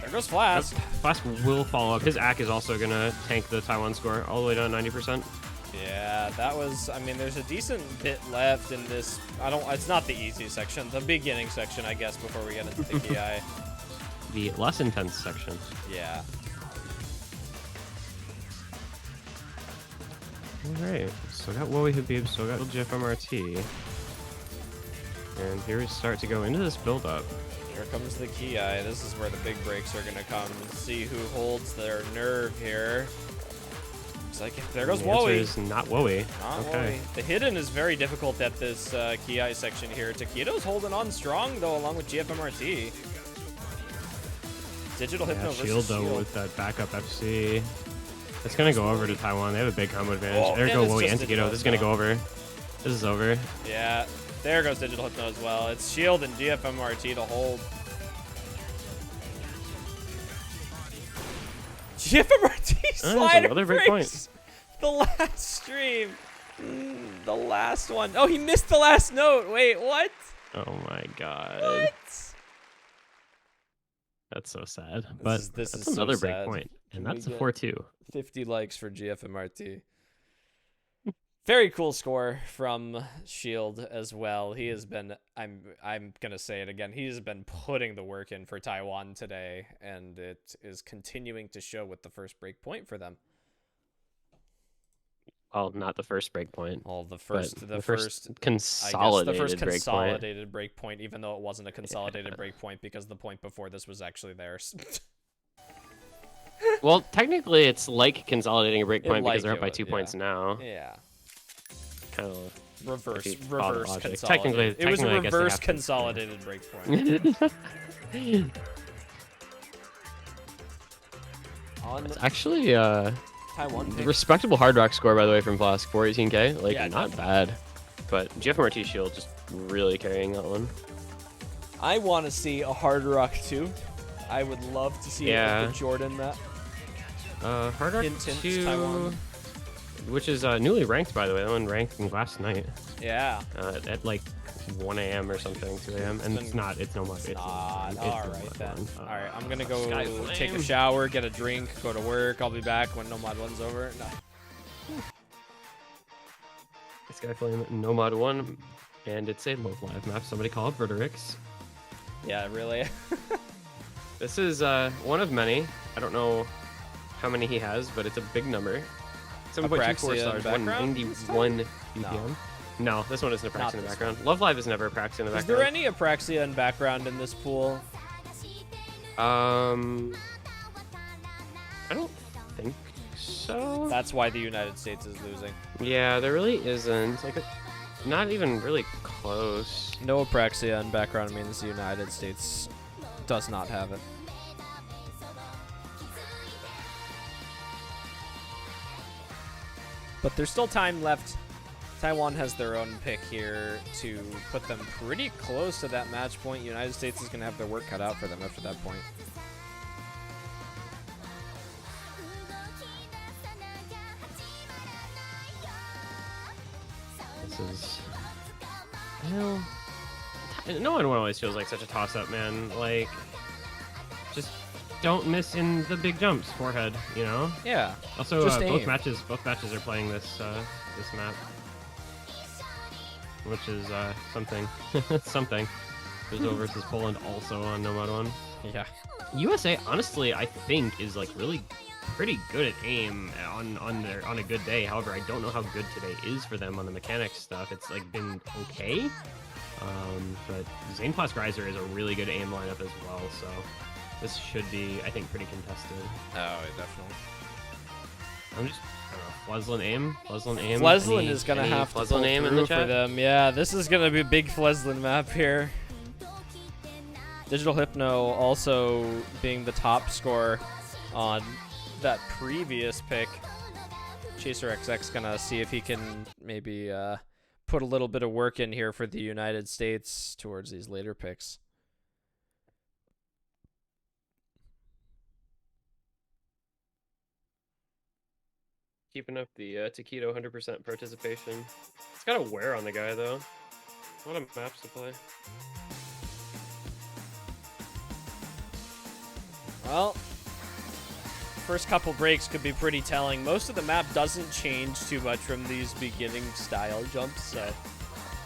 Speaker 2: There goes Flask.
Speaker 1: Flask will follow up. His AC is also going to tank the Taiwan score all the way down to 90%.
Speaker 2: Yeah, that was. I mean, there's a decent bit left in this. It's not the easy section. The beginning section, I guess, before we get into the KI.
Speaker 1: The less intense section.
Speaker 2: Yeah.
Speaker 1: All right. So got Woey Habib, so got GFMRT. And here we start to go into this build-up.
Speaker 2: Here comes the Ki. This is where the big breaks are going to come. See who holds their nerve here. Looks like there goes
Speaker 1: The answer
Speaker 2: Woey.
Speaker 1: is not Woey.
Speaker 2: Not
Speaker 1: Okay.
Speaker 2: Woey. The hidden is very difficult at this Ki section here. Taquito's holding on strong, though, along with GFMRT. Digital Hypno versus
Speaker 4: Shield, though,
Speaker 2: Shield.
Speaker 4: with that backup FC.
Speaker 1: It's going to go over to Taiwan. They have a big combo advantage.
Speaker 2: Oh,
Speaker 1: there
Speaker 2: and
Speaker 1: go
Speaker 2: it's
Speaker 1: Woey
Speaker 2: just
Speaker 1: and
Speaker 2: Digital
Speaker 1: Taquito. This is going to
Speaker 2: Hypno.
Speaker 1: go over. This is over.
Speaker 2: Yeah, there goes Digital Hypno as well. It's Shield and GFMRT to hold. GFMRT slider
Speaker 1: another break
Speaker 2: breaks. The last stream. The last one. Oh, he missed the last note. Wait, what?
Speaker 1: Oh my god.
Speaker 2: What?
Speaker 4: That's so sad. But
Speaker 2: this
Speaker 4: that's
Speaker 2: is so
Speaker 4: another
Speaker 2: sad.
Speaker 4: break point, and
Speaker 2: Can we
Speaker 4: that's a
Speaker 2: get
Speaker 4: 4-2.
Speaker 2: 50 likes for GFMRT. Very cool score from Shield as well. He has been, I'm gonna say it again, he has been putting the work in for Taiwan today, and it is continuing to show with the first break point for them.
Speaker 4: Well, not the first break point.
Speaker 2: Well, the first
Speaker 4: consolidated
Speaker 2: the first
Speaker 4: break point.
Speaker 2: consolidated break point, even though it wasn't a consolidated break point because the point before this was actually theirs.
Speaker 1: Well, technically, it's like consolidating a break point
Speaker 2: like
Speaker 1: because they're
Speaker 2: it
Speaker 1: up by
Speaker 2: would,
Speaker 1: 2
Speaker 2: yeah.
Speaker 1: points now.
Speaker 2: Yeah.
Speaker 1: Kind of
Speaker 2: Reverse
Speaker 1: Pretty odd logic.
Speaker 2: consolidated. It was a
Speaker 1: Technically, I guess they
Speaker 2: reverse
Speaker 1: have to,
Speaker 2: consolidated break point. On
Speaker 1: It's actually
Speaker 2: Taiwan pick.
Speaker 1: respectable Hard Rock score, by the way, from Flask, 418k. Like,
Speaker 2: Yeah,
Speaker 1: not bad. But GFMRT Shield just really carrying that one.
Speaker 2: I want to see a Hard Rock too. I would love to see it with the Jordan map.
Speaker 1: Hard Rock
Speaker 2: Hint,
Speaker 1: 2,
Speaker 2: Taiwan.
Speaker 1: which is newly ranked, by the way. That one ranked last night
Speaker 2: Yeah.
Speaker 1: at like 1 a.m. or something, 2 a.m. And it's no more. It's no more
Speaker 2: Alright then.
Speaker 1: fun.
Speaker 2: Alright, I'm gonna go
Speaker 1: Sky
Speaker 2: take a
Speaker 1: Flame.
Speaker 2: shower, get a drink, go to work. I'll be back when No Mod 1's over. No.
Speaker 1: Skyflame No Mod 1, and it's a low live map. Somebody call it Verderix.
Speaker 2: Yeah, really.
Speaker 1: This is one of many. I don't know how many he has, but it's a big number. 7.24
Speaker 2: Apraxia
Speaker 1: stars,
Speaker 2: background
Speaker 1: 191 BPM. No, this one isn't
Speaker 2: Not
Speaker 1: Apraxia in the
Speaker 2: this
Speaker 1: background. Love Live is never Apraxia in the
Speaker 2: Is
Speaker 1: background.
Speaker 2: there any Apraxia in background in this pool?
Speaker 1: I don't think so.
Speaker 2: That's why the United States is losing.
Speaker 1: Yeah, there really isn't. Like, not even really close.
Speaker 2: No Apraxia in background means the United States does not have it. But there's still time left. Taiwan has their own pick here to put them pretty close to that match point. United States is going to have their work cut out for them after that point.
Speaker 1: This is... Well... No one always feels like such a toss-up, man. Like, just don't miss in the big jumps, forehead, you know?
Speaker 2: Yeah.
Speaker 1: Also,
Speaker 2: just
Speaker 1: both
Speaker 2: aim.
Speaker 1: matches are playing this this map, which is something. Something. Brazil versus Poland also on No Mod 1.
Speaker 2: Yeah.
Speaker 1: USA, honestly, I think is like really pretty good at aim on a good day. However, I don't know how good today is for them on the mechanics stuff. It's like been okay. But Zane plus Greiser is a really good aim lineup as well, so this should be, I think, pretty contested.
Speaker 2: Oh, definitely.
Speaker 1: I'm just, I don't know, Fleslin aim?
Speaker 2: Fleslin is going to have to pull
Speaker 1: Fleslin aim in the
Speaker 2: through for
Speaker 1: chat?
Speaker 2: them. Yeah, this is going to be a big Fleslin map here. Digital Hypno also being the top scorer on that previous pick. Chaser XX going to see if he can maybe put a little bit of work in here for the United States towards these later picks.
Speaker 1: Keeping up the Taquito 100% participation. It's got a wear on the guy, though. A lot of maps to play.
Speaker 2: Well, first couple breaks could be pretty telling. Most of the map doesn't change too much from these beginning style jumps, so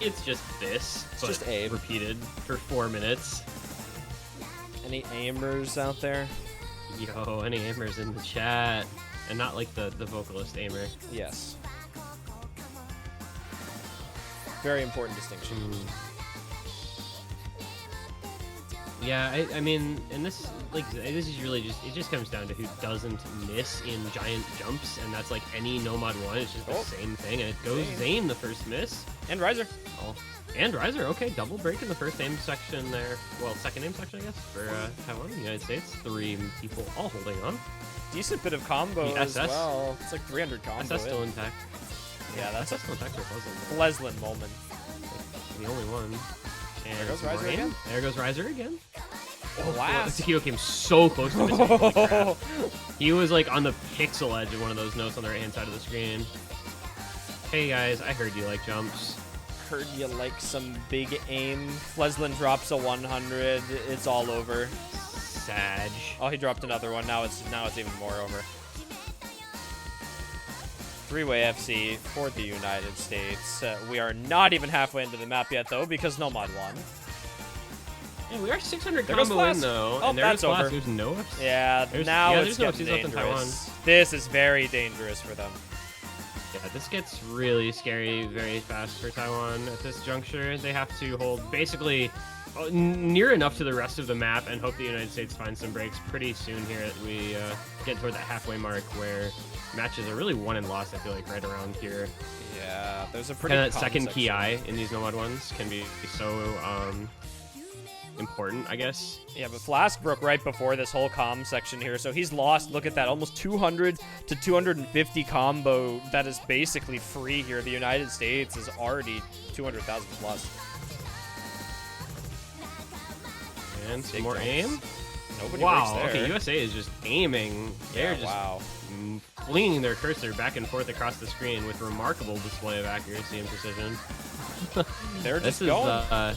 Speaker 1: It's just this, but
Speaker 2: just aim.
Speaker 1: repeated for 4 minutes.
Speaker 2: any aimers out there?
Speaker 1: Yo, any aimers in the chat? And not like the vocalist aimer.
Speaker 2: Yes. Very important distinction.
Speaker 1: Yeah, I mean, and this is really just, it just comes down to who doesn't miss in giant jumps, and that's like any No Mod 1, it's just the same thing, and it goes Zane the first miss.
Speaker 2: And Riser.
Speaker 1: Oh, and Riser, okay, double break in the first aim section there. Well, second aim section, I guess, for Taiwan, the United States. 3 people all holding on.
Speaker 2: Decent bit of combo
Speaker 1: The
Speaker 2: as
Speaker 1: SS.
Speaker 2: well. It's like 300 combo.
Speaker 1: SS still intact.
Speaker 2: Yeah, that's
Speaker 1: SS still intact for Fleslin.
Speaker 2: Fleslin moment.
Speaker 1: The only one. And
Speaker 2: There goes
Speaker 1: some more
Speaker 2: Riser
Speaker 1: aim.
Speaker 2: again.
Speaker 1: There goes Riser again. Oh,
Speaker 2: Last.
Speaker 1: Taquito came so close to missing. Holy crap. He was like on the pixel edge of one of those notes on the right-hand side of the screen. Hey guys, I heard you like jumps.
Speaker 2: Heard you like some big aim. Fleslin drops a 100. It's all over.
Speaker 1: Sag.
Speaker 2: Oh, he dropped another one. Now it's even more over. Three-way FC for the United States. We are not even halfway into the map yet, though, because Nomad won.
Speaker 1: Yeah, we are 600
Speaker 2: There goes
Speaker 1: combo in,
Speaker 2: Flask.
Speaker 1: though.
Speaker 2: Oh,
Speaker 1: and
Speaker 2: that's
Speaker 1: Flask.
Speaker 2: over.
Speaker 1: There's no FC.
Speaker 2: Yeah,
Speaker 1: There's
Speaker 2: now it's
Speaker 1: no
Speaker 2: getting
Speaker 1: FCs left in Taiwan.
Speaker 2: dangerous. This is very dangerous for them.
Speaker 1: Yeah, this gets really scary very fast for Taiwan at this juncture. They have to hold basically near enough to the rest of the map and hope the United States finds some breaks pretty soon here. We get toward that halfway mark where matches are really won and lost, I feel like, right around here.
Speaker 2: Yeah, there's a pretty
Speaker 1: And that
Speaker 2: calm
Speaker 1: second
Speaker 2: section.
Speaker 1: ki in these Nomad ones can be so important, I guess.
Speaker 2: Yeah, but Flask broke right before this whole comm section here, so he's lost, look at that, almost 200 to 250 combo that is basically free here. The United States is already 200,000 plus.
Speaker 1: And some
Speaker 2: Big
Speaker 1: more
Speaker 2: jumps.
Speaker 1: aim.
Speaker 2: Nobody
Speaker 1: Wow,
Speaker 2: breaks there.
Speaker 1: okay, USA is just aiming. They're
Speaker 2: Yeah,
Speaker 1: just
Speaker 2: wow.
Speaker 1: flinging their cursor back and forth across the screen with remarkable display of accuracy and precision.
Speaker 2: They're just
Speaker 1: This is
Speaker 2: going.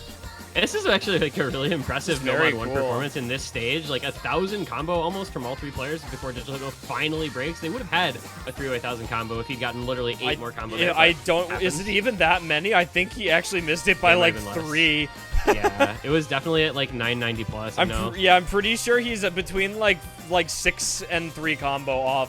Speaker 1: this is actually like a really impressive
Speaker 2: It's very
Speaker 1: Nomad 1
Speaker 2: cool.
Speaker 1: performance in this stage. Like 1,000 combo almost from all three players before Digital Go finally breaks. They would have had a 3-way 1,000 combo if he'd gotten literally 8 more combo.
Speaker 2: Yeah,
Speaker 1: there,
Speaker 2: I
Speaker 1: but
Speaker 2: don't.
Speaker 1: happens.
Speaker 2: Is it even that many? I think he actually missed it by
Speaker 1: It might
Speaker 2: like
Speaker 1: have been less.
Speaker 2: 3.
Speaker 1: Yeah, it was definitely at like 990 plus. I know.
Speaker 2: Yeah, I'm pretty sure he's at between like 6 and 3 combo off.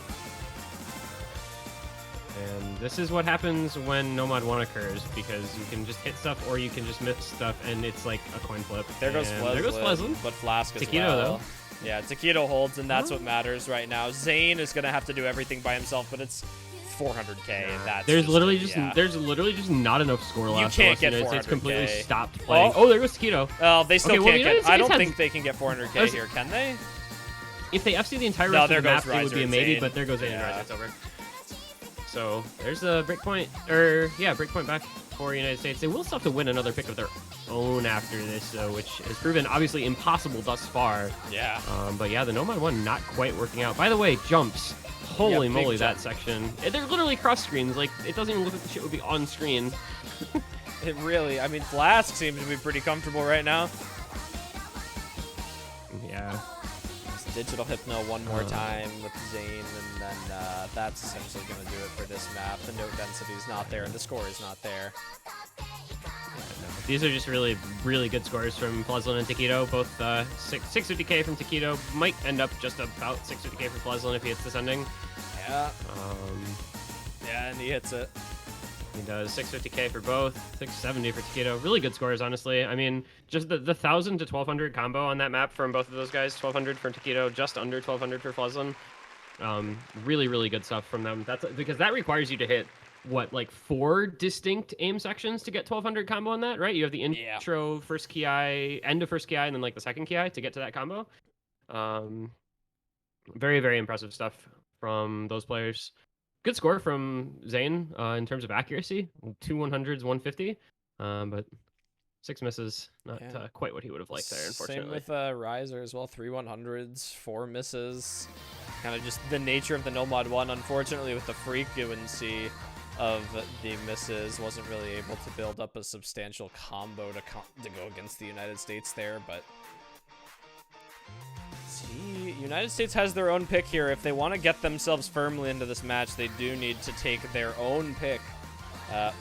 Speaker 1: And this is what happens when Nomad 1 occurs, because you can just hit stuff or you can just miss stuff, and it's like a coin flip.
Speaker 2: There goes
Speaker 1: And
Speaker 2: Fleslin.
Speaker 1: There goes Fleslin.
Speaker 2: But Flask as
Speaker 1: Taquito,
Speaker 2: well.
Speaker 1: though.
Speaker 2: Yeah, Taquito holds, and that's what matters right now. Zane is going to have to do everything by himself, but it's 400k, and that's
Speaker 1: There's literally
Speaker 2: yeah.
Speaker 1: there's literally just not enough score left.
Speaker 2: can't
Speaker 1: unless the
Speaker 2: get
Speaker 1: United States
Speaker 2: 400K.
Speaker 1: completely stopped playing.
Speaker 2: Oh.
Speaker 1: Oh, there goes Taquito.
Speaker 2: Oh, they still
Speaker 1: Okay, well,
Speaker 2: can't
Speaker 1: the United
Speaker 2: get. I
Speaker 1: States
Speaker 2: don't
Speaker 1: has-
Speaker 2: think they can get 400k
Speaker 1: Those-
Speaker 2: here, can they?
Speaker 1: If they FC the entire
Speaker 2: No,
Speaker 1: rest
Speaker 2: there
Speaker 1: of the map,
Speaker 2: goes
Speaker 1: it would
Speaker 2: Riser
Speaker 1: be a
Speaker 2: and
Speaker 1: maybe,
Speaker 2: Zane.
Speaker 1: but there goes Zane and
Speaker 2: Yeah.
Speaker 1: Riser. It's over. So there's a breakpoint, or yeah, breakpoint back for United States. They will still have to win another pick of their own after this, though, which has proven obviously impossible thus far.
Speaker 2: Yeah.
Speaker 1: But yeah, the Nomad 1 not quite working out. By the way, jumps. Holy
Speaker 2: Yeah, big
Speaker 1: moly,
Speaker 2: jump.
Speaker 1: that section. They're literally cross screens. Like, it doesn't even look like the shit would be on screen.
Speaker 2: It really, I mean, Flask seems to be pretty comfortable right now.
Speaker 1: Yeah.
Speaker 2: Digital Hypno one more time with Zane, and then that's essentially going to do it for this map. The node density is not there, and the score is not there.
Speaker 1: These are just really, really good scores from Fleslin and Taquito. Both 650k from Taquito. Might end up just about 650k for Fleslin if he hits this ending.
Speaker 2: Yeah.
Speaker 1: Um,
Speaker 2: Yeah, and he hits it.
Speaker 1: He does 650k for both, 670 for Taquito. Really good scores, honestly. I mean, just the 1,000 to 1,200 combo on that map from both of those guys. 1,200 for Taquito, just under 1,200 for Fleslin. Really, really good stuff from them. That's because that requires you to hit what, like 4 distinct aim sections to get 1,200 combo on that, right? You have the intro, first ki, end of first ki, and then like the second ki to get to that combo. Very, very impressive stuff from those players. Good score from Zane in terms of accuracy. 2 100s, 150. But 6 misses. Not quite what he would have liked there, unfortunately.
Speaker 2: Same with Riser as well. 3 100s, 4 misses. Kind of just the nature of the Nomad 1. Unfortunately, with the frequency of the misses, wasn't really able to build up a substantial combo to go against the United States there, but... See, United States has their own pick here. If they want to get themselves firmly into this match, they do need to take their own pick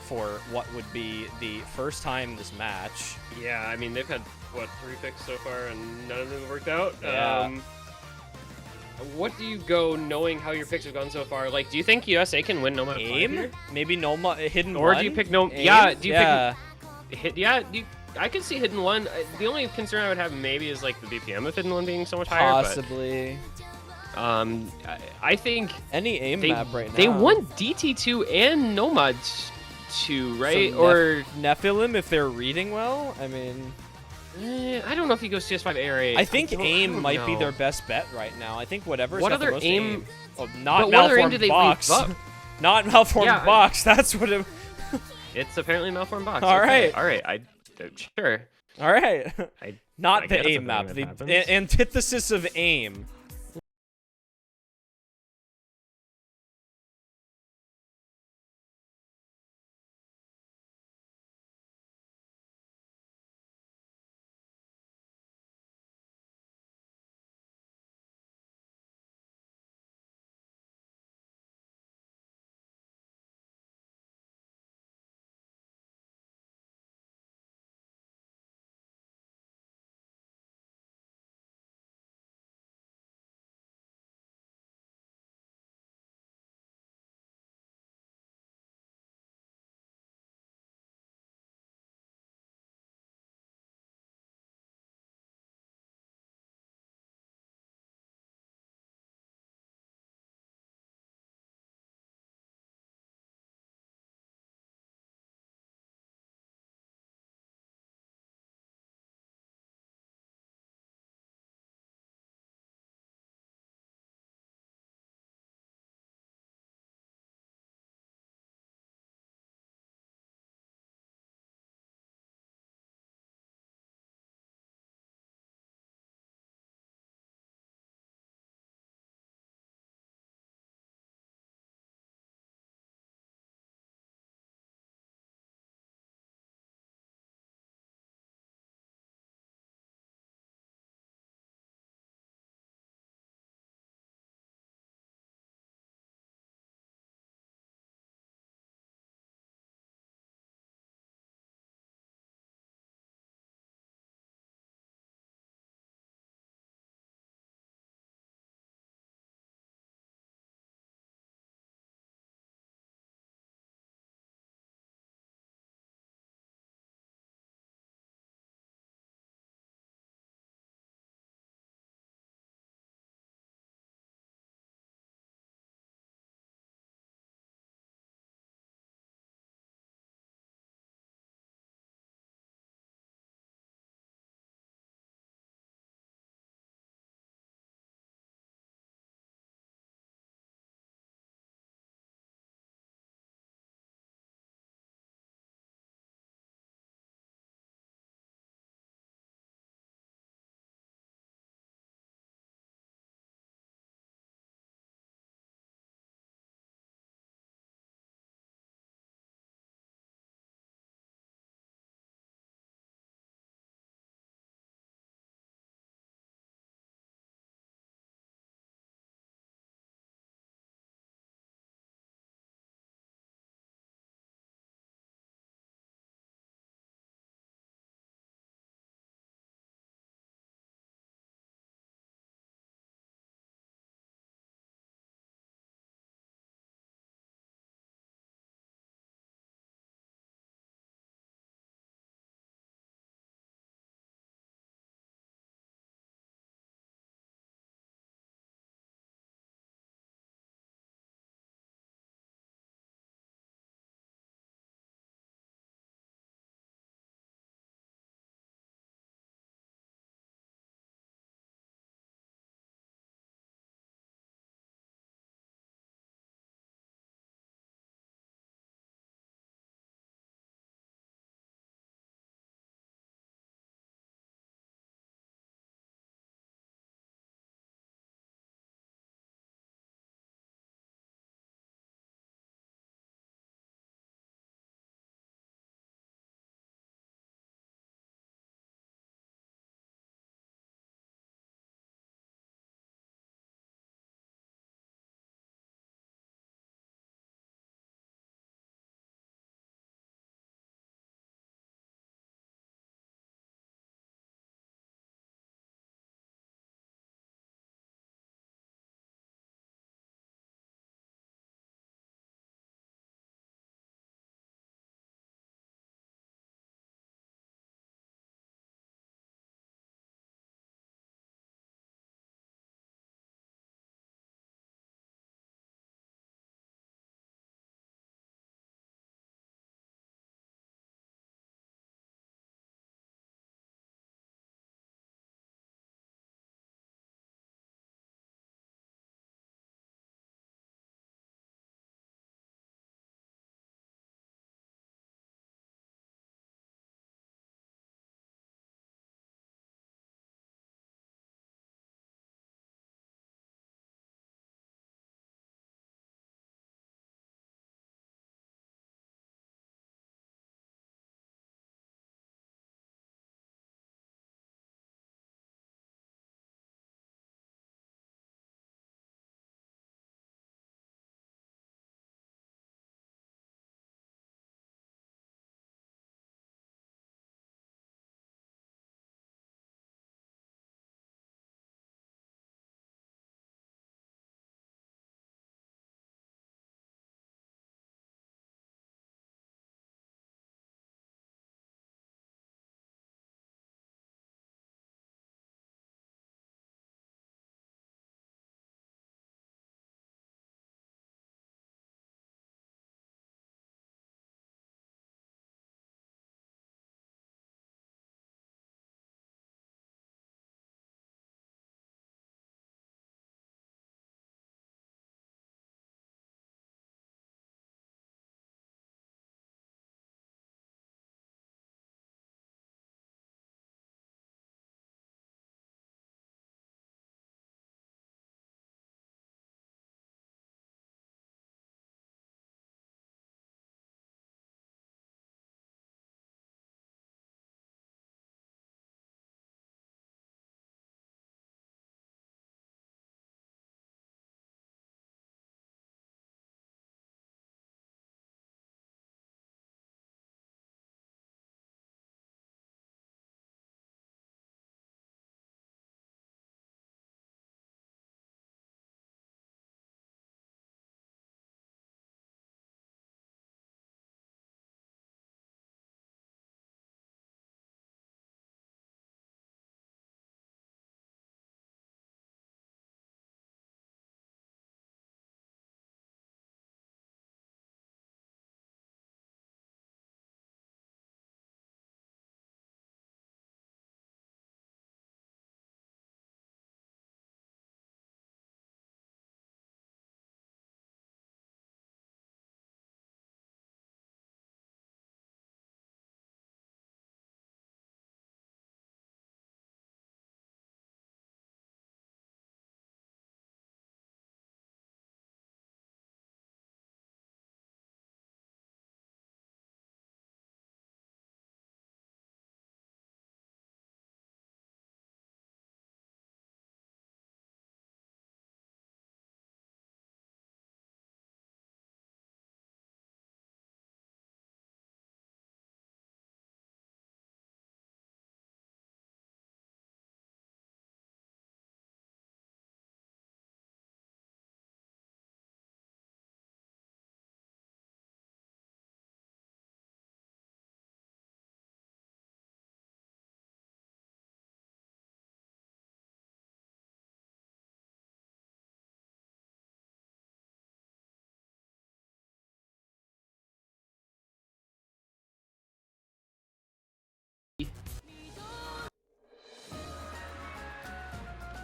Speaker 2: for what would be the first time this match.
Speaker 1: Yeah, I mean, they've had, what, 3 picks so far, and none of them have worked out?
Speaker 2: Yeah.
Speaker 1: What do you go knowing how your picks have gone so far? Like, do you think USA can win Nomad 5
Speaker 2: Aim?
Speaker 1: here?
Speaker 2: Maybe Nomad Hidden
Speaker 1: Or
Speaker 2: 1?
Speaker 1: do you pick no?
Speaker 2: Aim?
Speaker 1: Yeah, do you
Speaker 2: yeah.
Speaker 1: pick hit? Yeah, I could see Hidden 1. The only concern I would have maybe is like the BPM of Hidden 1 being so much higher.
Speaker 2: Possibly.
Speaker 1: But, I think
Speaker 2: Any aim map right now.
Speaker 1: they won DT2 and Nomad 2, right?
Speaker 2: So
Speaker 1: or
Speaker 2: Nephilim if they're reading well. I mean,
Speaker 1: I don't know if he goes CS5 A or 8.
Speaker 2: I think
Speaker 1: I
Speaker 2: aim
Speaker 1: don't
Speaker 2: might be
Speaker 1: know.
Speaker 2: their best bet right now. I think whatever's
Speaker 1: What
Speaker 2: got the
Speaker 1: other
Speaker 2: most
Speaker 1: aim-
Speaker 2: Oh, not
Speaker 1: But what other aim
Speaker 2: malformed
Speaker 1: do they
Speaker 2: box.
Speaker 1: leave up?
Speaker 2: Not malformed
Speaker 1: Yeah,
Speaker 2: box. That's what it.
Speaker 1: It's apparently malformed box.
Speaker 2: All right.
Speaker 1: All right. Sure.
Speaker 2: All right.
Speaker 1: I
Speaker 2: Not
Speaker 1: I
Speaker 2: the
Speaker 1: guess if
Speaker 2: aim map.
Speaker 1: that
Speaker 2: The
Speaker 1: happens.
Speaker 2: antithesis of aim.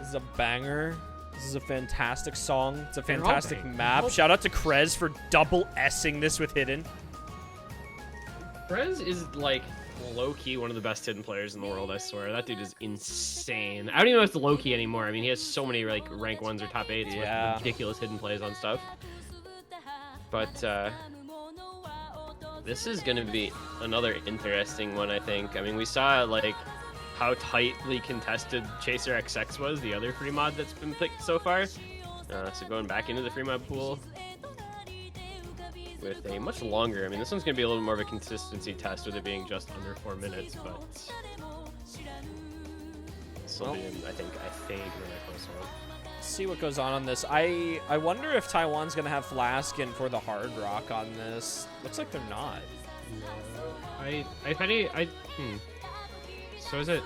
Speaker 2: This is a banger. This is a fantastic song. It's a
Speaker 1: They're all
Speaker 2: fantastic
Speaker 1: bangers.
Speaker 2: map. Shout out to Krez for double S-ing this with Hidden.
Speaker 1: Perez is like low-key one of the best hidden players in the world, I swear. That dude is insane. I don't even know if it's low-key anymore. I mean, he has so many like rank 1s or top 8s
Speaker 2: Yeah.
Speaker 1: with ridiculous hidden plays on stuff. But this is going to be another interesting one, I think. I mean, we saw like how tightly contested Chaser XX was, the other free mod that's been picked so far. So going back into the free mod pool with a much longer, I mean, this one's going to be a little more of a consistency test with it being just under 4 minutes, but this will be, I think, a really close one.
Speaker 2: See what goes on this. I wonder if Taiwan's gonna have Flask in for the Hard Rock on this. Looks like they're not.
Speaker 1: So is it?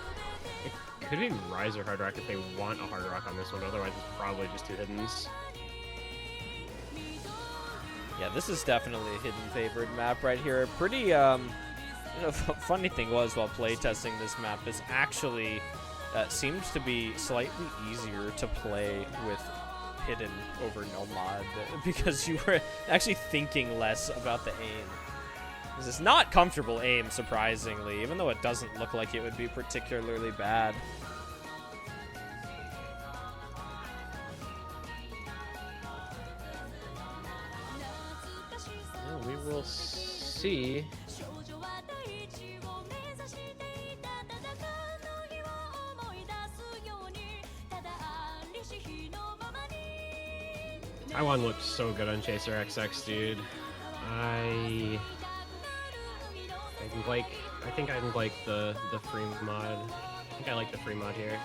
Speaker 1: It could be Rise or Hard Rock if they want a Hard Rock on this one. Otherwise, it's probably just 2 hiddens.
Speaker 2: Yeah, this is definitely a hidden favored map right here. Pretty, funny thing was while playtesting this map is actually seems to be slightly easier to play with Hidden over Nomad because you were actually thinking less about the aim. This is not comfortable aim, surprisingly, even though it doesn't look like it would be particularly bad.
Speaker 1: Well, we will see. Taiwan looked so good on Chaser XX, dude. I think I like the free mod. I think I like the free mod here.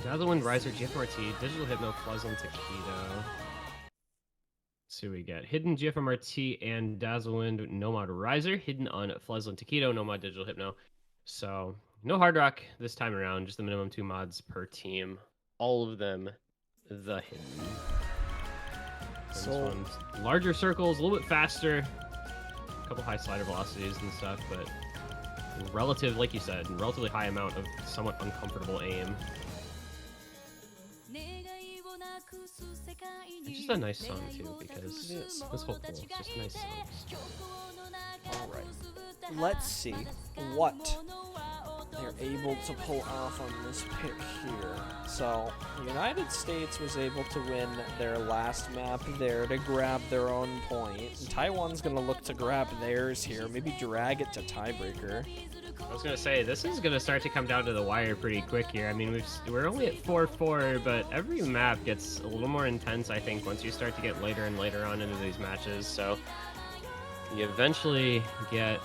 Speaker 1: Dazzlewind, Riser, GFMRT, Digital Hypno, Fluzzle, and Taquito. Let's see what we get. Hidden GFMRT and Dazzlewind, Nomad, Riser. Hidden on Fluzzle and Taquito, Nomad, Digital Hypno. So, no Hard Rock this time around. Just the minimum 2 mods per team. All of them the hidden. So this one's larger circles, a little bit faster, a couple high slider velocities and stuff, but like you said, relatively high amount of somewhat uncomfortable aim. It's just a nice song too, because this whole pool is just nice songs.
Speaker 2: All right, let's see what they're able to pull off on this pick here. So, the United States was able to win their last map there to grab their own point. And Taiwan's going to look to grab theirs here, maybe drag it to tiebreaker.
Speaker 1: I was going to say, this is going to start to come down to the wire pretty quick here. I mean, we're only at 4-4, but every map gets a little more intense, I think, once you start to get later and later on into these matches. So, you eventually get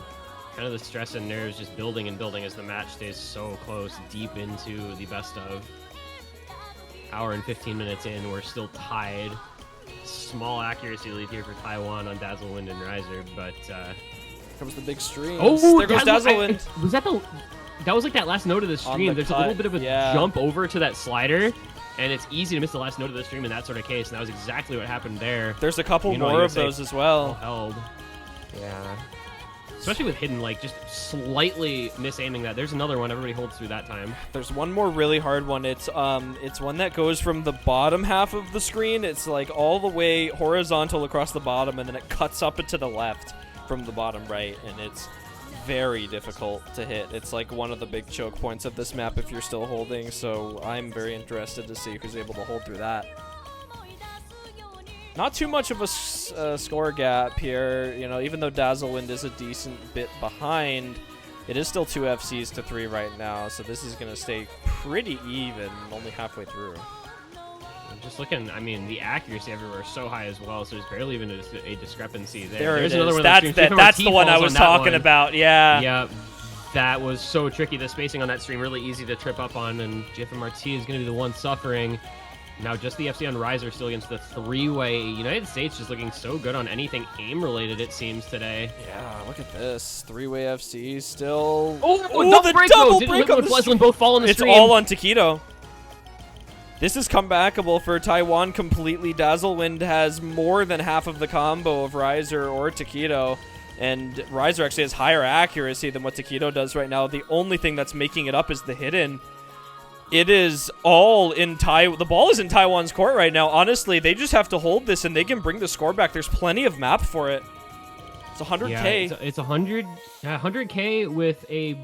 Speaker 1: kind of the stress and nerves just building and building as the match stays so close, deep into the best of. Hour and 15 minutes in, we're still tied. Small accuracy lead here for Taiwan on Dazzlewind and Riser, but
Speaker 2: Comes the big stream.
Speaker 1: oh,
Speaker 2: there goes Dazzlewind.
Speaker 1: Was that that was like that last note of the stream?
Speaker 2: the
Speaker 1: There's a
Speaker 2: cut,
Speaker 1: little bit of a
Speaker 2: yeah.
Speaker 1: jump over to that slider, and it's easy to miss the last note of the stream in that sort of case, and that was exactly what happened there.
Speaker 2: There's a couple
Speaker 1: You know,
Speaker 2: more of
Speaker 1: USA
Speaker 2: those as well.
Speaker 1: held. Yeah. Especially with Hidden, like, just slightly misaiming that. There's another one everybody holds through that time.
Speaker 2: There's one more really hard one. It's one that goes from the bottom half of the screen. It's like all the way horizontal across the bottom, and then it cuts up into the left from the bottom right, and it's very difficult to hit. It's like one of the big choke points of this map if you're still holding, so I'm very interested to see who's able to hold through that. Not too much of a score gap here, you know, even though Dazzlewind is a decent bit behind, it is still 2 FCs to 3 right now, so this is going to stay pretty even, only halfway through.
Speaker 1: Just looking, I mean, the accuracy everywhere is so high as well, so there's barely even a discrepancy there.
Speaker 2: There it
Speaker 1: There's
Speaker 2: is.
Speaker 1: another one
Speaker 2: That's the one I was talking about, yeah.
Speaker 1: Yeah, that was so tricky. The spacing on that stream really easy to trip up on, and GFMRT is going to be the one suffering. Now just the FC on Riser still against the 3-way. United States just looking so good on anything aim-related, it seems, today.
Speaker 2: Yeah, look at this. 3-way FC still...
Speaker 1: Oh,
Speaker 2: the
Speaker 1: break,
Speaker 2: double
Speaker 1: though.
Speaker 2: break on the
Speaker 1: Fleslin both fall on the
Speaker 2: It's
Speaker 1: stream.
Speaker 2: all on Taquito. This is comebackable for Taiwan completely. Dazzlewind has more than half of the combo of Riser or Taquito, and Riser actually has higher accuracy than what Taquito does right now. The only thing that's making it up is the hidden. It is all in the ball is in Taiwan's court right now. Honestly, they just have to hold this and they can bring the score back. There's plenty of map for it. It's 100K.
Speaker 4: Yeah, it's 100K with a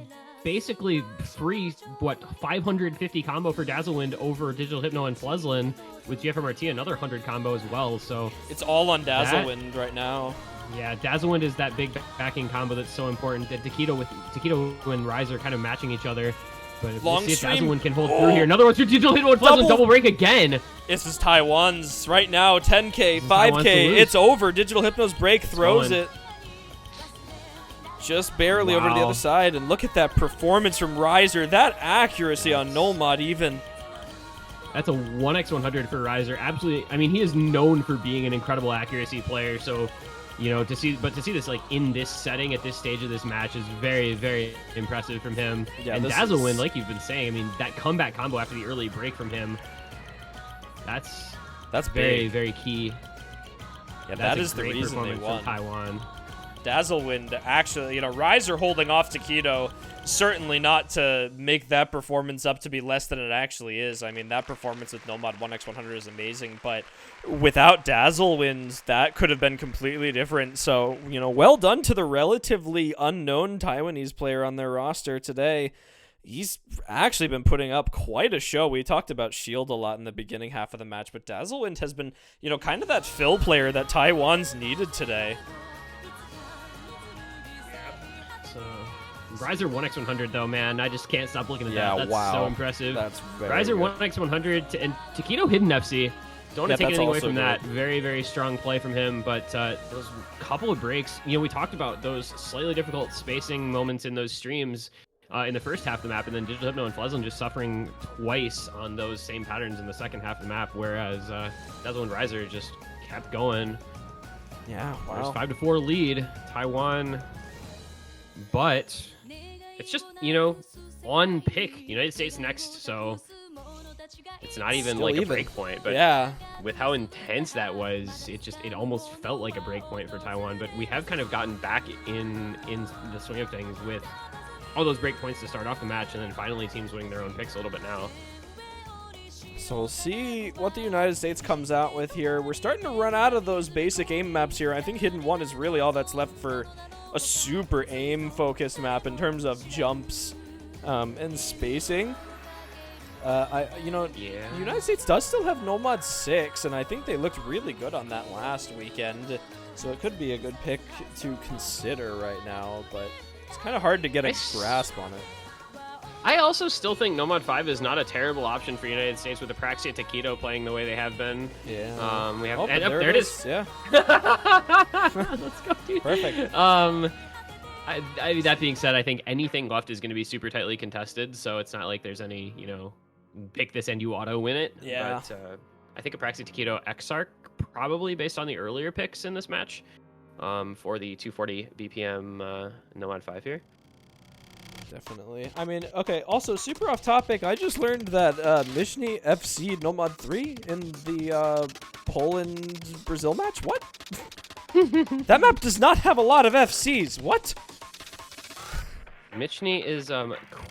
Speaker 4: basically free 550 combo for Dazzlewind over Digital Hypno and Fleslin with GFMRT, another 100 combo as well. So
Speaker 2: it's all on Dazzlewind right now.
Speaker 4: Yeah, Dazzlewind is that big backing combo that's so important. That Taquito and Riser kind of matching each other. But if
Speaker 2: Long
Speaker 4: see if
Speaker 2: stream.
Speaker 4: Dazzlewind can hold through here. Another one for Digital Hypno and Fleslin, double break again.
Speaker 2: This is Taiwan's right now. 10K,
Speaker 4: Taiwan's
Speaker 2: 5K. It's over. Digital Hypno's break throws
Speaker 4: going.
Speaker 2: it. Just barely over to the
Speaker 4: Wow.
Speaker 2: other side. And look at that performance from Riser. That accuracy on Nomad even.
Speaker 4: That's a 1x100 for Riser. Absolutely. I mean, he is known for being an incredible accuracy player. So, you know, to see this like in this setting at this stage of this match is very, very impressive from him.
Speaker 2: Yeah,
Speaker 4: and
Speaker 2: this
Speaker 4: Dazzlewind,
Speaker 2: is-
Speaker 4: like you've been saying, I mean, that comeback combo after the early break from him, that's very,
Speaker 2: big.
Speaker 4: very key.
Speaker 2: Yeah,
Speaker 4: That's
Speaker 2: that
Speaker 4: a
Speaker 2: is the
Speaker 4: great
Speaker 2: reason they
Speaker 4: performance
Speaker 2: won.
Speaker 4: from Taiwan.
Speaker 2: Dazzlewind actually, you know, Riser holding off Taquito, certainly not to make that performance up to be less than it actually is. I mean, that performance with Nomad 1x100 is amazing, but without Dazzlewind, that could have been completely different. So, you know, well done to the relatively unknown Taiwanese player on their roster today. He's actually been putting up quite a show. We talked about Shield a lot in the beginning half of the match, but Dazzlewind has been, you know, kind of that fill player that Taiwan's needed today.
Speaker 4: So, Riser 1x100 though, man, I just can't stop looking at
Speaker 2: Yeah,
Speaker 4: that. That's
Speaker 2: wow.
Speaker 4: so impressive.
Speaker 2: That's very
Speaker 4: Riser
Speaker 2: good.
Speaker 4: 1x100 and Taquito Hidden FC. Don't want
Speaker 2: Yeah,
Speaker 4: to take
Speaker 2: that's
Speaker 4: anything away
Speaker 2: also
Speaker 4: from that.
Speaker 2: good.
Speaker 4: Very, very strong play from him. But those couple of breaks, you know, we talked about those slightly difficult spacing moments in those streams in the first half of the map, and then Digital Hypno and Fleslin just suffering twice on those same patterns in the second half of the map, whereas Dazzle and Riser just kept going.
Speaker 2: Yeah,
Speaker 4: There's
Speaker 2: wow.
Speaker 4: 5-4 lead, Taiwan. But it's just, you know, on pick. United States next, so it's not even
Speaker 2: Still
Speaker 4: like
Speaker 2: even.
Speaker 4: a break point. But
Speaker 2: Yeah.
Speaker 4: with how intense that was, it almost felt like a break point for Taiwan. But we have kind of gotten back in the swing of things with all those break points to start off the match, and then finally teams winning their own picks a little bit now.
Speaker 2: So we'll see what the United States comes out with here. We're starting to run out of those basic aim maps here. I think Hidden 1 is really all that's left for a super aim-focused map in terms of jumps and spacing. You know,
Speaker 4: Yeah.
Speaker 2: the United States does still have Nomad 6, and I think they looked really good on that last weekend. So it could be a good pick to consider right now, but it's kind of hard to get a grasp on it.
Speaker 1: I also still think Nomad 5 is not a terrible option for United States with Apraxia and Taquito playing the way they have been.
Speaker 2: Yeah.
Speaker 1: We have
Speaker 2: Oh,
Speaker 1: and,
Speaker 2: there
Speaker 1: there it is.
Speaker 2: Yeah.
Speaker 1: Let's go, dude.
Speaker 2: Perfect.
Speaker 1: That being said, I think anything left is going to be super tightly contested, so it's not like there's any, you know, pick this and you auto win it.
Speaker 2: Yeah.
Speaker 1: But I think Apraxia Taquito Exarch probably based on the earlier picks in this match for the 240 BPM Nomad 5 here.
Speaker 2: Definitely. I mean, okay, also, super off topic, I just learned that Mishny FC Nomad 3 in the Poland-Brazil match? What? That map does not have a lot of FCs. What?
Speaker 1: Michny is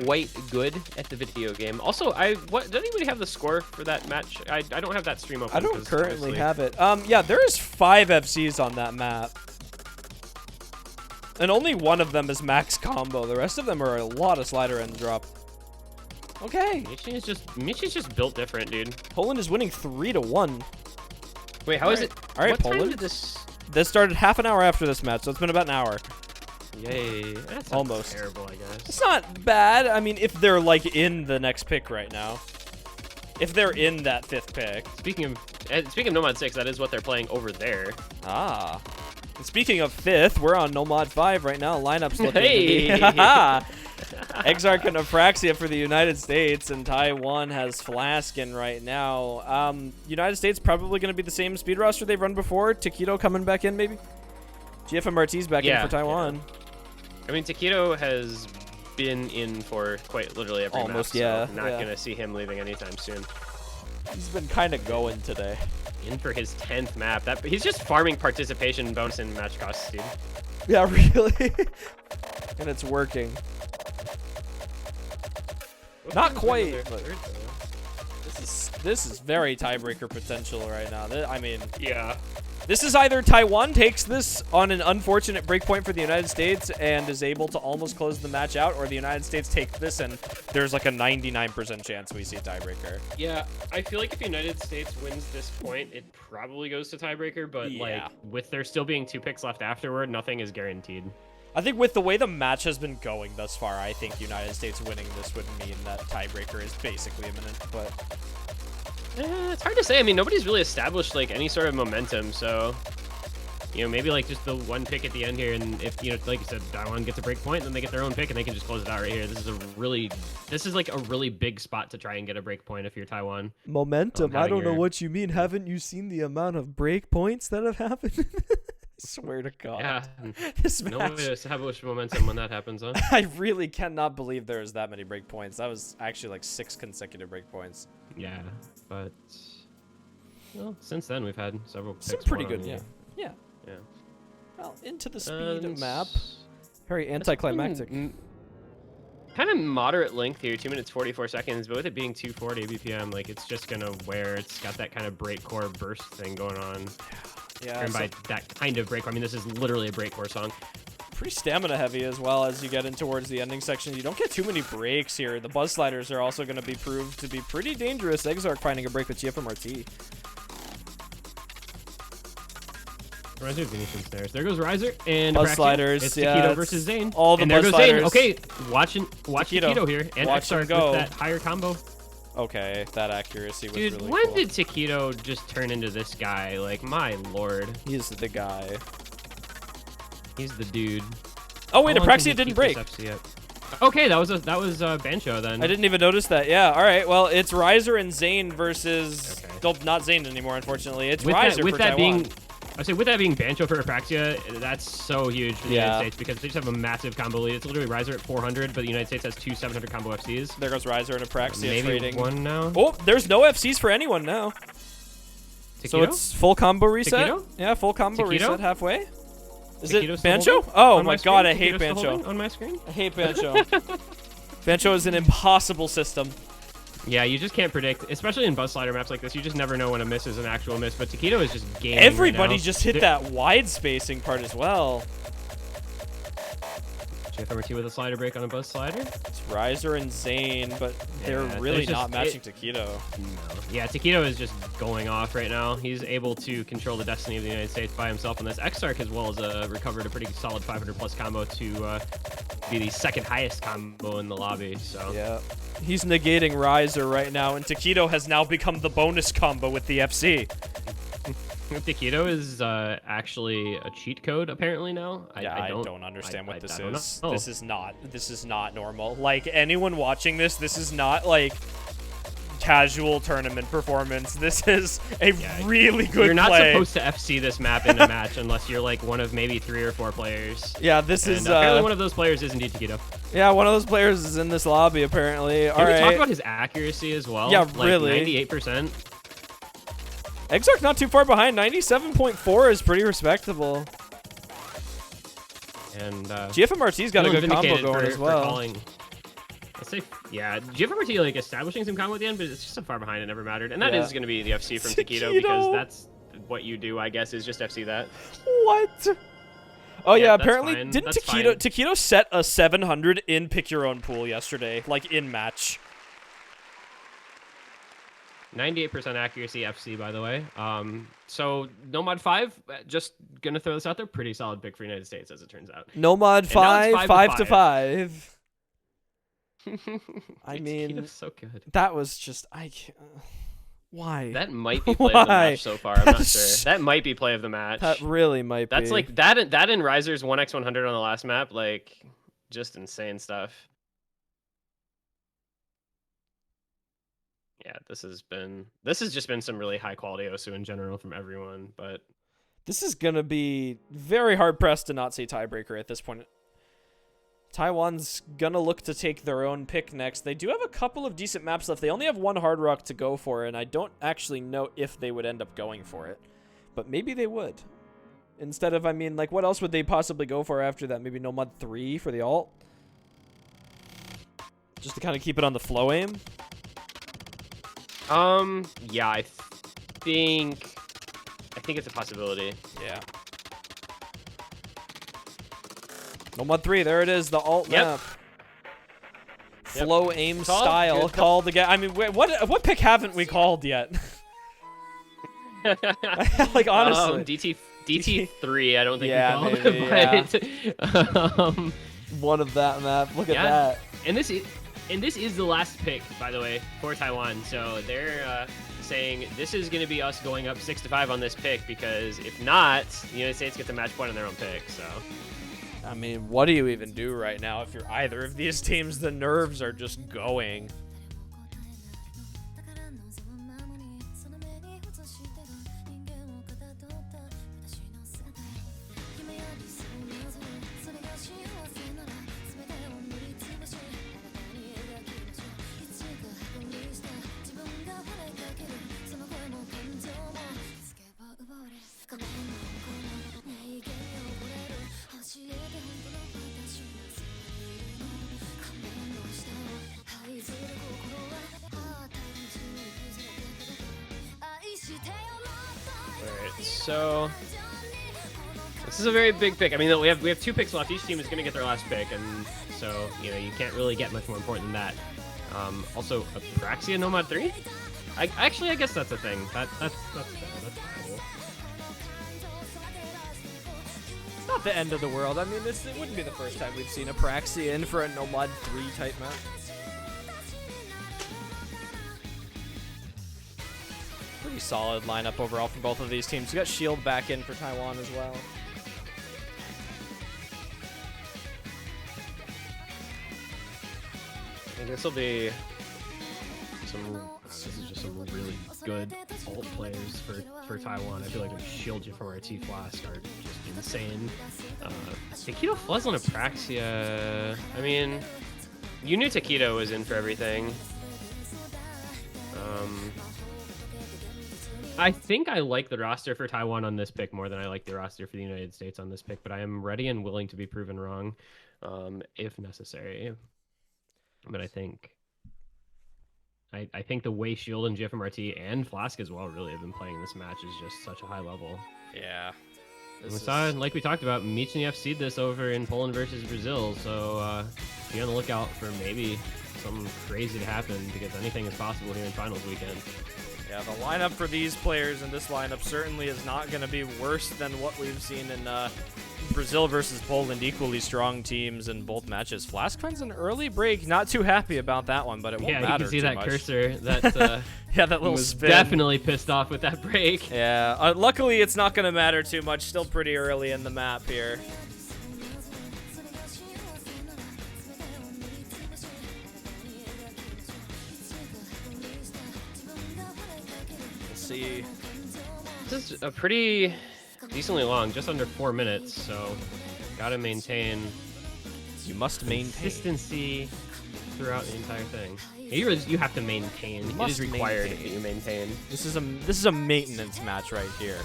Speaker 1: quite good at the video game. Also, does anybody have the score for that match? I don't have that stream open.
Speaker 2: I don't
Speaker 1: 'cause
Speaker 2: currently
Speaker 1: obviously-
Speaker 2: have it. Yeah, there is 5 FCs on that map. And only one of them is max combo. The rest of them are a lot of slider and drop. Okay.
Speaker 1: Michny's just built different, dude.
Speaker 2: Poland is winning 3-1.
Speaker 1: Wait, how is it?
Speaker 2: All right,
Speaker 1: what time
Speaker 2: Poland.
Speaker 1: did this?
Speaker 2: This started half an hour after this match, so it's been about an hour.
Speaker 1: Yay! That's
Speaker 2: Almost.
Speaker 1: terrible, I guess.
Speaker 2: It's not bad. I mean, if they're like in the next pick right now. If they're in that 5th pick.
Speaker 1: Speaking of Nomad 6, that is what they're playing over there.
Speaker 2: Ah. And speaking of 5th, we're on Nomad 5 right now. Lineup's looking
Speaker 1: Hey!
Speaker 2: Exarch and Apraxia for the United States, and Taiwan has Flaskin right now. United States probably going to be the same speed roster they've run before. Taquito coming back in, maybe? GFMRT's back in for Taiwan.
Speaker 1: I mean, Taquito has been in for quite literally every
Speaker 2: Almost,
Speaker 1: map,
Speaker 2: yeah,
Speaker 1: so not
Speaker 2: yeah.
Speaker 1: going to see him leaving anytime soon.
Speaker 2: He's been kind of going today.
Speaker 1: In for his 10th map. He's just farming participation bonus in match costs, dude.
Speaker 2: Yeah, really? And it's working. Not quite, but This is very tiebreaker potential right now. I mean,
Speaker 1: Yeah.
Speaker 2: this is either Taiwan takes this on an unfortunate breakpoint for the United States and is able to almost close the match out, or the United States take this and there's like a 99% chance we see tiebreaker.
Speaker 1: Yeah, I feel like if United States wins this point, it probably goes to tiebreaker, but
Speaker 2: Yeah.
Speaker 1: like with there still being 2 picks left afterward, nothing is guaranteed.
Speaker 2: I think with the way the match has been going thus far, I think United States winning this would mean that tiebreaker is basically imminent, but
Speaker 1: It's hard to say. I mean, nobody's really established like any sort of momentum, so you know, maybe like just the 1 pick at the end here, and if you know, like you said, Taiwan gets a break point, then they get their own pick and they can just close it out right here. This is like a really big spot to try and get a break point if you're Taiwan.
Speaker 2: momentum.
Speaker 1: I don't know
Speaker 2: what you mean. Haven't you seen the amount of break points that have happened? I swear to God.
Speaker 1: Yeah,
Speaker 2: This
Speaker 1: no
Speaker 2: match.
Speaker 1: way to establish momentum when that happens, huh?
Speaker 2: I really cannot believe there was that many break points. That was actually like 6 consecutive break points.
Speaker 1: Yeah, but well, since then we've had several picks.
Speaker 2: Some pretty
Speaker 1: won on
Speaker 2: good,
Speaker 1: here.
Speaker 2: yeah.
Speaker 1: Yeah.
Speaker 2: Well, into the speed
Speaker 1: And
Speaker 2: map. Very anticlimactic.
Speaker 1: Kind of moderate length here, 2 minutes 44 seconds, but with it being 240 BPM, like it's just gonna wear. It's got that kind of breakcore burst thing going on.
Speaker 2: Yeah,
Speaker 1: And by that kind of breakcore, I mean this is literally a breakcore song.
Speaker 2: pretty stamina heavy as well as you get in towards the ending section. You don't get too many breaks here. The buzz sliders are also going to be proved to be pretty dangerous. Exarch finding a break with GFMRT.
Speaker 1: Riser Venetian snares. There goes Riser and
Speaker 2: Buzz
Speaker 1: Apraxia.
Speaker 2: sliders,
Speaker 1: It's
Speaker 2: yeah,
Speaker 1: Taquito
Speaker 2: it's
Speaker 1: versus Zane.
Speaker 2: all the
Speaker 1: and there
Speaker 2: buzz
Speaker 1: goes Zane.
Speaker 2: sliders.
Speaker 1: Okay, watch
Speaker 2: Taquito.
Speaker 1: Taquito here and
Speaker 2: Watch him
Speaker 1: Exarch
Speaker 2: go.
Speaker 1: with that higher combo.
Speaker 2: Okay, that accuracy was
Speaker 1: Dude,
Speaker 2: really
Speaker 1: when
Speaker 2: cool.
Speaker 1: did Taquito just turn into this guy? Like, my lord.
Speaker 2: He's the guy.
Speaker 1: He's the dude.
Speaker 2: Oh wait,
Speaker 1: How long can
Speaker 2: Apraxia
Speaker 1: he
Speaker 2: didn't
Speaker 1: keep
Speaker 2: break.
Speaker 1: this FC up? Okay, that was Bancho then.
Speaker 2: I didn't even notice that. Yeah, all right. Well, it's Riser and Zane versus...
Speaker 1: Okay.
Speaker 2: Nope, not Zane anymore, unfortunately. It's
Speaker 1: with
Speaker 2: Riser
Speaker 1: that
Speaker 2: for Taiwan.
Speaker 1: being, I say with that being Bancho for Apraxia, that's so huge for the
Speaker 2: Yeah.
Speaker 1: United States because they just have a massive combo lead. It's literally Riser at 400, but the United States has 2 700 combo FCs.
Speaker 2: There goes Riser and Apraxia
Speaker 1: Maybe
Speaker 2: trading.
Speaker 1: one now.
Speaker 2: Oh, there's no FCs for anyone now. So
Speaker 1: Taquito?
Speaker 2: it's full combo reset?
Speaker 1: Taquito?
Speaker 2: Yeah, full combo
Speaker 1: Taquito?
Speaker 2: reset halfway. Is
Speaker 1: Taquito's
Speaker 2: it
Speaker 1: still
Speaker 2: Bancho?
Speaker 1: holding
Speaker 2: Oh
Speaker 1: on
Speaker 2: my
Speaker 1: screen?
Speaker 2: god, I hate
Speaker 1: Taquito's still
Speaker 2: Bancho.
Speaker 1: holding on my screen.
Speaker 2: I hate Bancho. Bancho is an impossible system.
Speaker 1: Yeah, you just can't predict, especially in buzz slider maps like this. You just never know when a miss is an actual miss. But Taquito is just gaming.
Speaker 2: Everybody
Speaker 1: right now.
Speaker 2: just hit that wide spacing part as well.
Speaker 1: JFMRT with a slider break on a buzz slider.
Speaker 2: It's Riser and Zane, but they're
Speaker 1: Yeah,
Speaker 2: really
Speaker 1: there's
Speaker 2: not
Speaker 1: just-
Speaker 2: matching Taquito.
Speaker 1: No. Yeah, Taquito is just going off right now. He's able to control the destiny of the United States by himself on this. Exarch as well as recovered a pretty solid 500 plus combo to be the second highest combo in the lobby. So
Speaker 2: Yeah. He's negating Riser right now, and Taquito has now become the bonus combo with the FC.
Speaker 1: Taquito is actually a cheat code apparently now.
Speaker 2: I don't understand what this
Speaker 1: I don't
Speaker 2: is.
Speaker 1: know.
Speaker 2: This is not normal. Like, anyone watching this is not like casual tournament performance. This is a really good
Speaker 1: You're not
Speaker 2: play.
Speaker 1: supposed to FC this map in a match unless you're like one of maybe 3 or 4 players.
Speaker 2: Yeah, this
Speaker 1: And
Speaker 2: is
Speaker 1: apparently one of those players is indeed Taquito.
Speaker 2: yeah, one of those players is in this lobby apparently. All
Speaker 1: Can we
Speaker 2: right.
Speaker 1: talk about his accuracy as well?
Speaker 2: Yeah,
Speaker 1: like
Speaker 2: really.
Speaker 1: 98%.
Speaker 2: Exarch not too far behind. 97.4 is pretty respectable.
Speaker 1: And
Speaker 2: GFMRT's got a
Speaker 1: feeling
Speaker 2: good combo
Speaker 1: vindicated
Speaker 2: going
Speaker 1: for-
Speaker 2: as
Speaker 1: for
Speaker 2: well.
Speaker 1: calling. Let's say, yeah, GFMRT like establishing some combo at the end, but it's just so far behind it never mattered. And that is
Speaker 2: Yeah.
Speaker 1: going to be the FC from Taquito
Speaker 2: Taquito.
Speaker 1: because that's what you do, I guess, is just FC that.
Speaker 2: What? Oh
Speaker 1: Yeah,
Speaker 2: yeah,
Speaker 1: that's
Speaker 2: apparently
Speaker 1: fine.
Speaker 2: didn't
Speaker 1: That's
Speaker 2: Taquito set a 700 in pick your own pool yesterday, like in match.
Speaker 1: 98% accuracy FC, by the way. So Nomad 5, just gonna throw this out there, pretty solid pick for United States as it turns out.
Speaker 2: Nomad
Speaker 1: And now it's
Speaker 2: 5 to
Speaker 1: 5.
Speaker 2: 5. I
Speaker 1: Dude,
Speaker 2: mean,
Speaker 1: Taquito's so good.
Speaker 2: That was just why?
Speaker 1: That might be play of the
Speaker 2: Why?
Speaker 1: match so far. I'm not sure. That might be play of the match.
Speaker 2: That really might be.
Speaker 1: That's like that and Riser's 1x100 on the last map, like just insane stuff. Yeah, this has just been some really high quality Osu in general from everyone, but
Speaker 2: This is gonna be very hard pressed to not say tiebreaker at this point. Taiwan's gonna look to take their own pick next. They do have a couple of decent maps left. They only have one Hard Rock to go for, and I don't actually know if they would end up going for it. But maybe they would. Instead of, I mean, like, what else would they possibly go for after that? Maybe Nomad 3 for the ult? Just to kind of keep it on the flow aim?
Speaker 1: Yeah, I think it's a possibility.
Speaker 2: Yeah. Nomad 3, there it is, the alt map.
Speaker 1: Yep.
Speaker 2: Flow aim
Speaker 1: Called?
Speaker 2: style
Speaker 1: Good.
Speaker 2: called again. I mean, what pick haven't we called yet? Like honestly,
Speaker 1: DT3. I don't think
Speaker 2: Yeah,
Speaker 1: we called
Speaker 2: maybe,
Speaker 1: it, but
Speaker 3: One of that map. Look at
Speaker 1: Yeah.
Speaker 3: that.
Speaker 1: and this is the last pick, by the way, for Taiwan. So they're saying this is going to be us going up 6-5 on this pick, because if not, the United States gets a match point on their own pick. So.
Speaker 2: I mean, what do you even do right now if you're either of these teams? The nerves are just going.
Speaker 1: Alright, so this is a very big pick. I mean, we have 2 picks left. Each team is going to get their last pick, and so you can't really get much more important than that. Also, Apraxia Nomad 3. I guess that's a thing. That's fair. That's viable.
Speaker 2: It's not the end of the world. I mean, it wouldn't be the first time we've seen Apraxia in for a Nomad 3 type map. Pretty solid lineup overall from both of these teams. We got Shield back in for Taiwan as well.
Speaker 1: I think this will be some. This is just some really good alt players for Taiwan. I feel like Shield from RT Flask are just insane. Takedo Fleslin Apraxia. I mean, you knew Takedo was in for everything. I think I like the roster for Taiwan on this pick more than I like the roster for the United States on this pick, but I am ready and willing to be proven wrong, if necessary. But I think the way Shield and GFMRT and Flask as well really have been playing this match is just such a high level.
Speaker 2: Yeah.
Speaker 1: And we saw, like we talked about, Michniew seed this over in Poland versus Brazil, so be on the lookout for maybe something crazy to happen, because anything is possible here in finals weekend.
Speaker 2: Yeah, the lineup for these players in this lineup certainly is not going to be worse than what we've seen in Brazil versus Poland. Equally strong teams in both matches. Flask finds an early break. Not too happy about that one, but it won't matter
Speaker 1: you can see
Speaker 2: too
Speaker 1: that
Speaker 2: much.
Speaker 1: cursor. That
Speaker 2: yeah, that little
Speaker 1: was
Speaker 2: spin.
Speaker 1: definitely pissed off with that break.
Speaker 2: Yeah, luckily it's not going to matter too much. Still pretty early in the map here. See.
Speaker 1: This is a pretty decently long, just under 4 minutes, so gotta maintain
Speaker 2: You must maintain.
Speaker 1: consistency throughout the entire thing. You have to maintain. It
Speaker 2: must
Speaker 1: is required
Speaker 2: maintain.
Speaker 1: that you maintain.
Speaker 2: This is a maintenance match right here.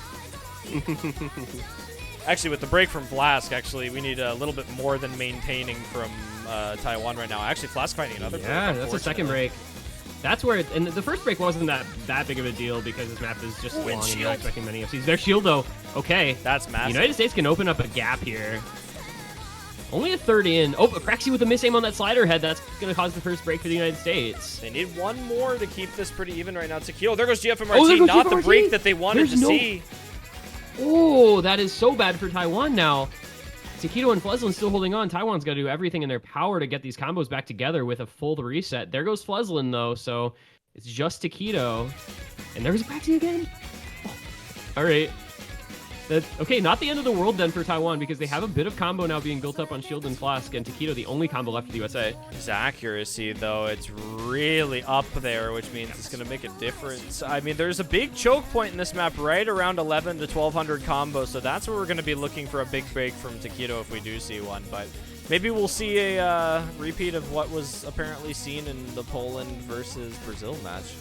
Speaker 2: Actually, with the break from Flask, actually, we need a little bit more than maintaining from Taiwan right now. Actually, Flask finding another break.
Speaker 1: Yeah, that's a second break. That's where, and the first break wasn't that big of a deal because this map is just long and you're not expecting many FCs. Their Shield, though, okay.
Speaker 2: That's massive.
Speaker 1: United States can open up a gap here. Only a third in. Oh, Apraxia with a miss aim on that slider head. That's going to cause the first break for the United States.
Speaker 2: They need one more to keep this pretty even right now. Takedo, there goes GFMRT,
Speaker 1: Oh, there goes
Speaker 2: not the
Speaker 1: GFMRT.
Speaker 2: break that they wanted
Speaker 1: There's
Speaker 2: to
Speaker 1: no-
Speaker 2: see.
Speaker 1: Oh, that is so bad for Taiwan now. Takedo and Fleslin still holding on. Taiwan's got to do everything in their power to get these combos back together with a full reset. There goes Fleslin, though, so it's just Takedo. And there's Apraxia again. Oh, all right. Okay, not the end of the world then for Taiwan, because they have a bit of combo now being built up on Shield and Flask, and Takedo the only combo left for the USA.
Speaker 2: His accuracy, though, it's really up there, which means it's going to make a difference. I mean, there's a big choke point in this map right around 11 to 1200 combo, so that's where we're going to be looking for a big break from Takedo if we do see one. But maybe we'll see a repeat of what was apparently seen in the Poland versus Brazil match.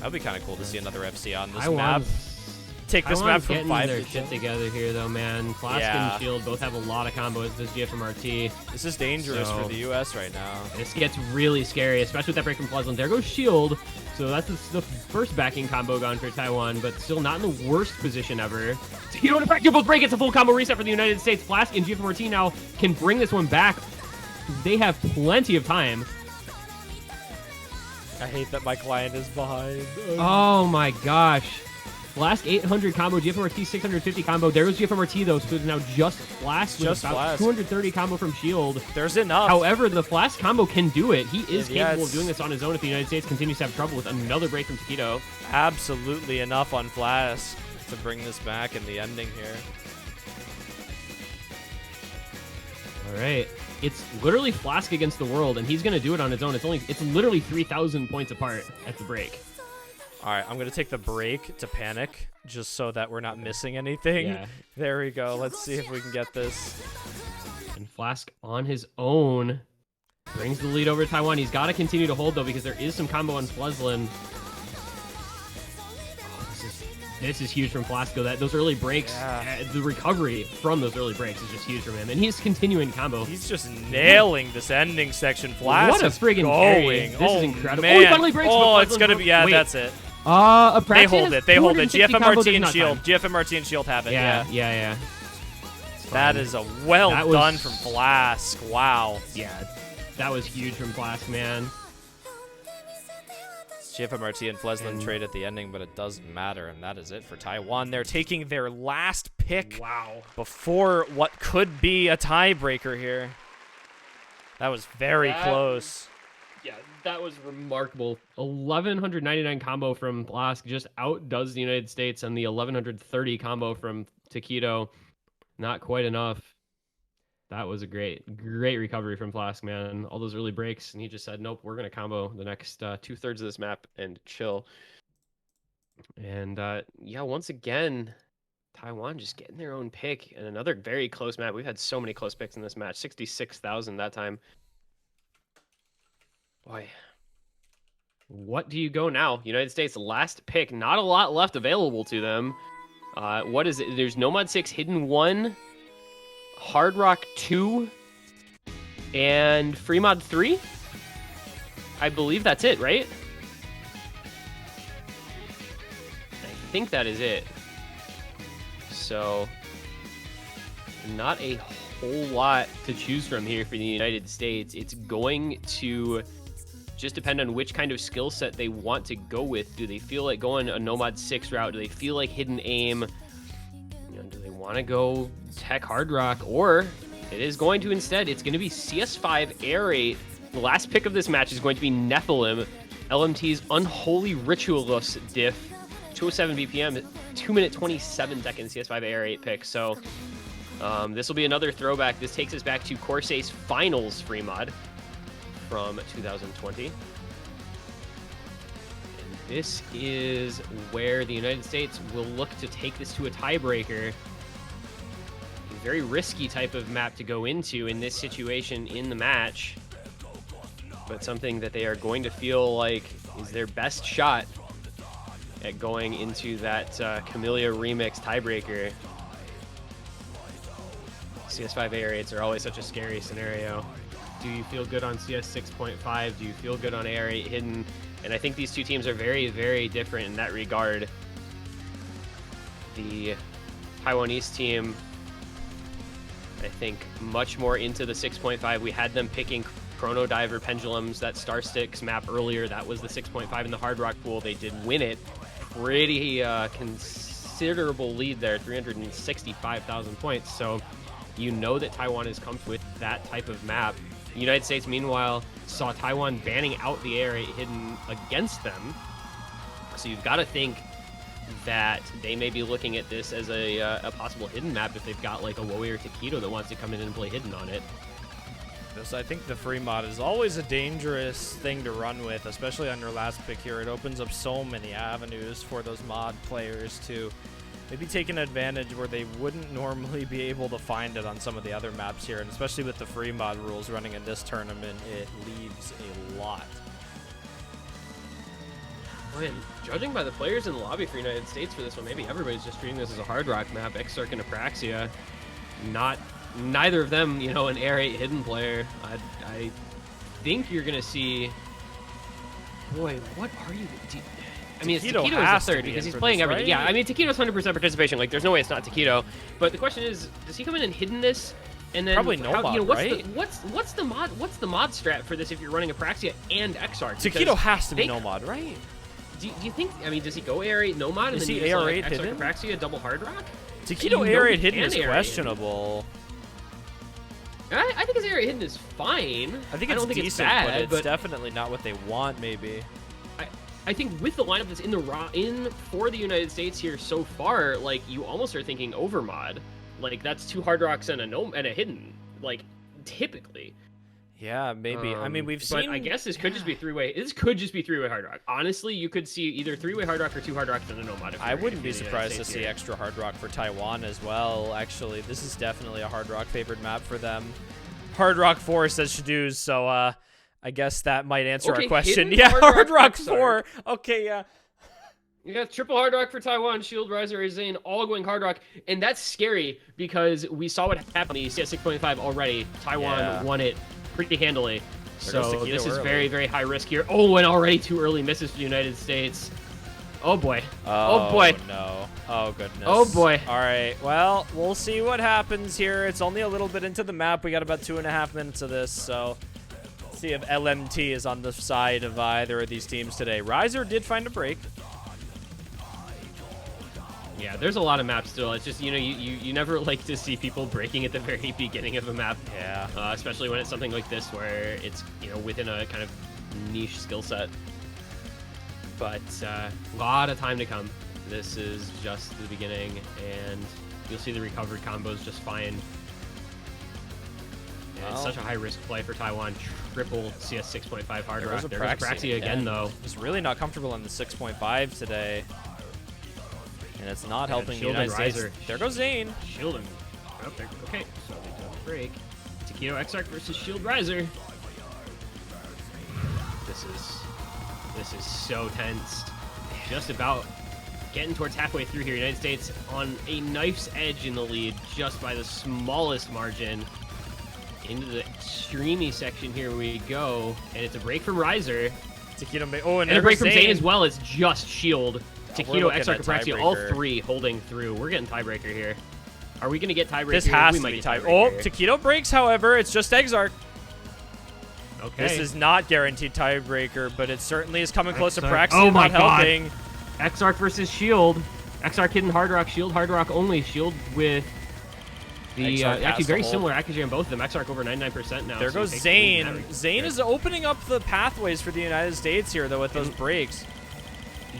Speaker 2: That would be kind of cool to see another FC on this map. take this
Speaker 4: Taiwan's
Speaker 2: map from
Speaker 4: getting
Speaker 2: 5
Speaker 4: their
Speaker 2: to
Speaker 4: shit
Speaker 2: 10.
Speaker 4: together here, though, man. Flask
Speaker 2: Yeah.
Speaker 4: and Shield both have a lot of combos. This GFMRT.
Speaker 2: This is dangerous
Speaker 4: So-
Speaker 2: for the U.S. right now.
Speaker 4: This gets really scary, especially with that break from Pleasant. There goes Shield. So that's the first backing combo gone for Taiwan, but still not in the worst position ever. Taquito and effective both break. It's a full combo reset for the United States. Flask and GFMRT now can bring this one back. They have plenty of time.
Speaker 2: I hate that my client is behind.
Speaker 4: Oh my gosh. Flask 800 combo, GFMRT 650 combo. There goes GFMRT though, so it's now just Flask with
Speaker 2: Just
Speaker 4: about
Speaker 2: Flask.
Speaker 4: 230 combo from Shield.
Speaker 2: There's enough.
Speaker 4: However, the Flask combo can do it. He is
Speaker 2: Yeah,
Speaker 4: capable of
Speaker 2: it's-
Speaker 4: doing this on his own if the United States continues to have trouble with another break from Taquito.
Speaker 2: Absolutely enough on Flask to bring this back in the ending here.
Speaker 4: All right. It's literally Flask against the world, and he's going to do it on his own. It's literally 3,000 points apart at the break.
Speaker 2: All right, I'm going to take the break to panic just so that we're not missing anything.
Speaker 4: Yeah.
Speaker 2: There we go. Let's see if we can get this.
Speaker 4: And Flask on his own brings the lead over Taiwan. He's got to continue to hold, though, because there is some combo on Fleslin. This is huge from Flasco. Those early breaks, the recovery from those early breaks is just huge from him. And he's continuing combo.
Speaker 2: He's just nailing this ending section. Flask
Speaker 4: What a
Speaker 2: is
Speaker 4: friggin'
Speaker 2: going.
Speaker 4: carry. This is incredible.
Speaker 2: Man.
Speaker 4: Oh, he finally breaks,
Speaker 2: Oh,
Speaker 4: but
Speaker 2: it's
Speaker 4: Fleslin
Speaker 2: going to be, yeah,
Speaker 4: wait.
Speaker 2: that's it.
Speaker 4: A
Speaker 2: They hold it. They hold it.
Speaker 4: 260 combo
Speaker 2: GFMRT
Speaker 4: does
Speaker 2: and
Speaker 4: not
Speaker 2: Shield.
Speaker 4: time.
Speaker 2: GFMRT and Shield have it.
Speaker 4: Yeah,
Speaker 2: Yeah.
Speaker 4: yeah.
Speaker 2: That is a well
Speaker 4: That was-
Speaker 2: done from Flask. Wow.
Speaker 4: Yeah, that was huge from Flask, man.
Speaker 2: GFMRT and Fleslin
Speaker 4: And-
Speaker 2: trade at the ending, but it doesn't matter, and that is it for Taiwan. They're taking their last pick
Speaker 4: Wow.
Speaker 2: before what could be a tiebreaker here. That was very
Speaker 1: That-
Speaker 2: close.
Speaker 1: Yeah, that was
Speaker 4: Remarkable. 1,199 combo from Flask just outdoes the United States, and the 1,130 combo from Taquito, not quite enough. That was a great recovery from Flask, man. All those early breaks, and he just said, nope, we're going to combo the next 2/3 of this map and chill. And yeah, once again, Taiwan just getting their own pick, and another very close map. We've had so many close picks in this match. 66,000 that time. Boy. What do you go now? United States last pick. Not a lot left available to them. What is it? There's Nomad 6, Hidden 1, Hard Rock 2, and Fremod 3? I believe that's it, right? I think that is it. So, not a whole lot to choose from here for the United States. It's going to just depend on which kind of skill set they want to go with. Do they feel like going a Nomad 6 route? Do they feel like hidden aim? Do they want to go tech hard rock? Or it is going to instead, it's going to be CS5 Air 8. The last pick of this match is going to be Nephilim, LMT's Unholy Ritualist diff, 207 BPM, 2 minute 27 seconds CS5 Air 8 pick. So this will be another throwback. This takes us back to Corsair's Finals free mod from 2020. And this is where the United States will look to take this to a tiebreaker. A very risky type of map to go into in this situation in the match, but something that they are going to feel like is their best shot at going into that Camellia Remix tiebreaker. CS5 Air 8s are always such a scary scenario. Do you feel good on CS 6.5? Do you feel good on Air 8 Hidden? And I think these two teams are very, very different in that regard. The Taiwanese team, I think, much more into the 6.5. We had them picking Chrono Diver Pendulums, that Star Sticks map earlier. That was the 6.5 in the Hard Rock pool. They did win it. Pretty considerable lead there, 365,000 points. So you know that Taiwan has come with that type of map. The United States, meanwhile, saw Taiwan banning out the Air 8 Hidden against them. So you've got to think that they may be looking at this as a possible hidden map if they've got like a Wowie or Taquito that wants to come in and play hidden on it.
Speaker 2: I think the free mod is always a dangerous thing to run with, especially on your last pick here. It opens up so many avenues for those mod players to maybe take an advantage where they wouldn't normally be able to find it on some of the other maps here, and especially with the free mod rules running in this tournament, it leaves a lot.
Speaker 1: Boy, and judging by the players in the lobby for United States for this one, maybe everybody's just treating this as a hard rock map. Exarch and Apraxia, neither of them, you know, an Air 8 hidden player. I think you're gonna see. Boy, what are you? I mean,
Speaker 2: Taquito
Speaker 1: Taquito
Speaker 2: has
Speaker 1: is
Speaker 2: to
Speaker 1: the third
Speaker 2: be
Speaker 1: because
Speaker 2: in
Speaker 1: he's
Speaker 2: for
Speaker 1: playing
Speaker 2: this,
Speaker 1: everything.
Speaker 2: right?
Speaker 1: Yeah, I mean, Taquito's 100% participation. Like, there's no way it's not Taquito. But the question is, does he come in and hidden this? And then
Speaker 2: Probably no mod, right?
Speaker 1: What's the mod strat for this if you're running Apraxia and Exarch?
Speaker 2: Taquito has to be
Speaker 1: they-
Speaker 2: no mod, right?
Speaker 1: Do you think? I mean, does he go Air 8 no mod and
Speaker 2: Is
Speaker 1: then
Speaker 2: he
Speaker 1: use
Speaker 2: Air
Speaker 1: like
Speaker 2: 8
Speaker 1: Exarch
Speaker 2: hidden?
Speaker 1: Apraxia double hard rock?
Speaker 2: Taquito
Speaker 1: You know
Speaker 2: Air
Speaker 1: he
Speaker 2: 8 hidden
Speaker 1: can
Speaker 2: is
Speaker 1: Air 8.
Speaker 2: questionable.
Speaker 1: I think his Air 8 hidden is fine.
Speaker 2: I think
Speaker 1: I
Speaker 2: it's
Speaker 1: don't think
Speaker 2: decent,
Speaker 1: it's bad,
Speaker 2: but it's definitely not what they want, maybe.
Speaker 1: I think with the lineup that's in for the United States here so far, like you almost are thinking overmod. Like that's 2 hard rocks and a hidden. Like typically.
Speaker 2: Yeah, maybe. I mean, we've seen.
Speaker 1: But I guess this could just be 3-way. This could just be 3-way hard rock. Honestly, you could see either 3-way hard rock or 2 hard rocks and a no mod.
Speaker 2: I wouldn't be surprised to see
Speaker 1: here.
Speaker 2: extra hard rock for Taiwan as well. Actually, this is definitely a hard rock favored map for them. Hard rock 4 says Shadooz, so I guess that might answer our question.
Speaker 1: hidden
Speaker 2: Yeah,
Speaker 1: hard
Speaker 2: rock
Speaker 1: rock
Speaker 2: 4. Okay, yeah.
Speaker 1: You got triple hard rock for Taiwan, Shield, Riser, Zane, all going hard rock, and that's scary because we saw what happened in the CS 6.5 already. Taiwan won it pretty handily.
Speaker 2: There goes
Speaker 1: So
Speaker 2: Taquito
Speaker 1: this is
Speaker 2: early.
Speaker 1: very, very high risk here. Oh, and already 2 early misses for the United States. Oh boy. Oh boy.
Speaker 2: No. Oh goodness.
Speaker 1: Oh, boy.
Speaker 2: All right. Well, we'll see what happens here. It's only a little bit into the map. We got about 2.5 minutes of this, so let's see if LMT is on the side of either of these teams today. Riser did find a break.
Speaker 1: Yeah, there's a lot of maps still. It's just, you know, you never like to see people breaking at the very beginning of a map.
Speaker 2: Yeah.
Speaker 1: Especially when it's something like this where it's, you know, within a kind of niche skill set. But a lot of time to come. This is just the beginning, and you'll see the recovered combos just fine. And it's such a high-risk play for Taiwan. Triple CS 6.5 hard rock. There's Apraxia again, though.
Speaker 2: He's really not comfortable in the 6.5 today. And it's not helping the
Speaker 1: Shield and
Speaker 2: United States.
Speaker 1: Riser.
Speaker 2: There goes Zane.
Speaker 1: Shield him. Oh, okay, so they don't break. Taquito Exarch versus Shield Riser. This is so tense. Just about getting towards halfway through here. United States on a knife's edge in the lead, just by the smallest margin. Into the extremely section here we go, and it's a break from Riser.
Speaker 2: Taquito,
Speaker 1: And a break from Zane as well. It's just Shield.
Speaker 2: we're
Speaker 1: Taquito,
Speaker 2: looking
Speaker 1: Exarch,
Speaker 2: at
Speaker 1: Apraxia, all
Speaker 2: tiebreaker.
Speaker 1: 3 holding through. We're getting tiebreaker here. Are we going to get tiebreaker?
Speaker 2: This has
Speaker 1: We
Speaker 2: to
Speaker 1: might
Speaker 2: be
Speaker 1: get
Speaker 2: tied.
Speaker 1: tiebreaker
Speaker 2: Oh,
Speaker 1: here.
Speaker 2: Taquito breaks, however. It's just Exarch.
Speaker 1: Okay.
Speaker 2: This is not guaranteed tiebreaker, but it certainly is coming close to
Speaker 1: Exarch.
Speaker 2: Praxia.
Speaker 1: Oh my
Speaker 2: not
Speaker 1: God.
Speaker 2: helping.
Speaker 1: Exarch versus Shield. Exarch hidden hard rock, Shield hard rock only. Shield with the
Speaker 2: Exarch has
Speaker 1: actually
Speaker 2: to
Speaker 1: very
Speaker 2: hold.
Speaker 1: similar accuracy on both of them. Exarch over 99% now.
Speaker 2: There
Speaker 1: so he
Speaker 2: goes
Speaker 1: takes the lead in that
Speaker 2: Zane.
Speaker 1: regard.
Speaker 2: Zane is opening up the pathways for the United States here, though, with those breaks.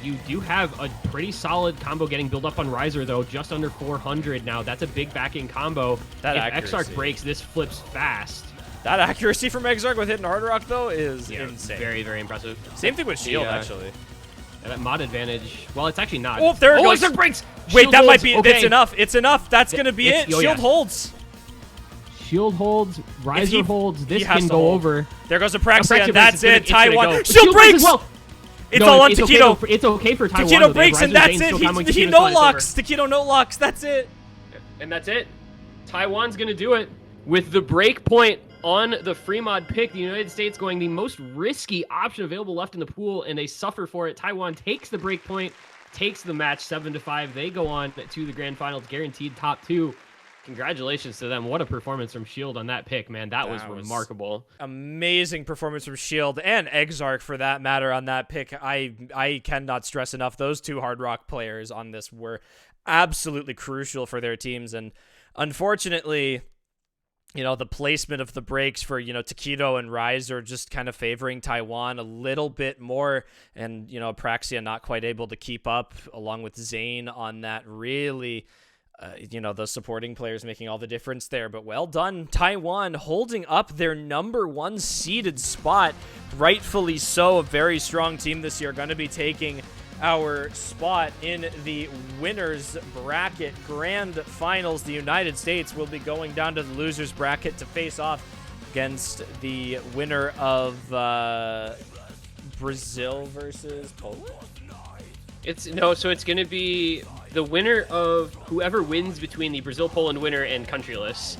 Speaker 1: You do have a pretty solid combo getting built up on Riser, though, just under 400 now. That's a big backing combo.
Speaker 2: That
Speaker 1: if
Speaker 2: accuracy.
Speaker 1: Exarch breaks, this flips fast.
Speaker 2: That accuracy from Exarch with hitting hard rock, though, is insane.
Speaker 1: Very, very impressive.
Speaker 2: Same thing with Shield,
Speaker 1: Yeah.
Speaker 2: actually.
Speaker 1: That mod advantage. Well, it's actually not.
Speaker 2: Oh, there it goes.
Speaker 1: Exarch breaks.
Speaker 2: Wait,
Speaker 1: Shield
Speaker 2: that might
Speaker 1: holds.
Speaker 2: be.
Speaker 1: Okay.
Speaker 2: It's enough. It's enough. That's going to be
Speaker 1: It's-
Speaker 2: it.
Speaker 1: oh,
Speaker 2: Shield
Speaker 1: yeah.
Speaker 2: holds.
Speaker 1: Shield holds. Riser holds. This
Speaker 2: has
Speaker 1: can
Speaker 2: to
Speaker 1: go
Speaker 2: hold.
Speaker 1: over.
Speaker 2: There goes Apraxia.
Speaker 1: Apraxia
Speaker 2: And that's
Speaker 1: breaks,
Speaker 2: it.
Speaker 1: it's gonna
Speaker 2: Taiwan.
Speaker 1: go.
Speaker 2: Shield
Speaker 1: breaks
Speaker 2: breaks.
Speaker 1: as well.
Speaker 2: It's
Speaker 1: No,
Speaker 2: all on
Speaker 1: it's okay
Speaker 2: Taquito.
Speaker 1: though. It's okay for Taiwan.
Speaker 2: Taquito
Speaker 1: though. They
Speaker 2: breaks,
Speaker 1: have
Speaker 2: and
Speaker 1: Riser,
Speaker 2: that's
Speaker 1: Zane,
Speaker 2: it.
Speaker 1: still comboing,
Speaker 2: He
Speaker 1: Taquito's
Speaker 2: no
Speaker 1: fine, it's over.
Speaker 2: locks. Taquito no locks. That's it.
Speaker 1: And that's it. Taiwan's going to do it. With the break point on the free mod pick, the United States going the most risky option available left in the pool, and they suffer for it. Taiwan takes the break point, takes the match 7-5. They go on to the grand finals, guaranteed top 2. Congratulations to them. What a performance from Shield on that pick, man. That was remarkable.
Speaker 2: Amazing performance from Shield and Exarch for that matter on that pick. I cannot stress enough. Those 2 hard rock players on this were absolutely crucial for their teams. And unfortunately, you know, the placement of the breaks for, you know, Taquito and Riser just kind of favoring Taiwan a little bit more. And, you know, Apraxia not quite able to keep up along with Zane on that really... you know, the supporting players making all the difference there. But well done, Taiwan holding up their #1 seeded spot. Rightfully so. A very strong team this year. Going to be taking our spot in the winners bracket grand finals. The United States will be going down to the losers bracket to face off against the winner of Brazil versus Poland.
Speaker 1: So it's gonna be the winner of whoever wins between the Brazil-Poland winner and countryless.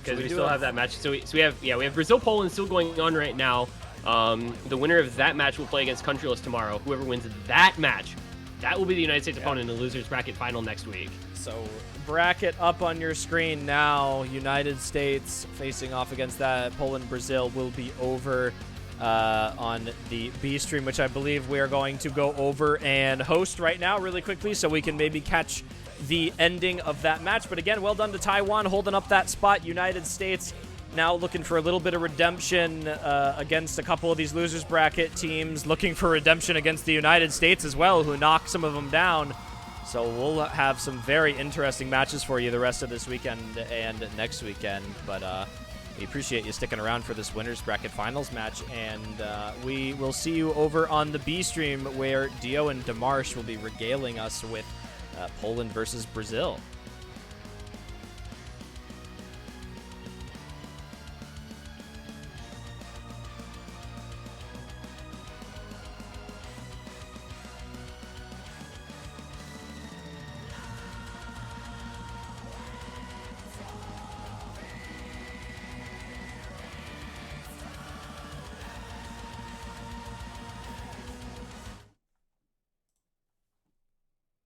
Speaker 1: Because we still have that match. So we have Brazil-Poland still going on right now. The winner of that match will play against countryless tomorrow. Whoever wins that match, that will be the United States opponent in the losers bracket final next week.
Speaker 2: So bracket up on your screen now. United States facing off against that. Poland-Brazil will be over on the B stream, which I believe we are going to go over and host right now really quickly so we can maybe catch the ending of that match. But again, well done to Taiwan holding up that spot. United States now looking for a little bit of redemption against a couple of these losers bracket teams, looking for redemption against the United States as well, who knocked some of them down. So we'll have some very interesting matches for you the rest of this weekend and next weekend. But we appreciate you sticking around for this winners bracket finals match, and we will see you over on the B stream where Dio and Demarche will be regaling us with Poland versus Brazil.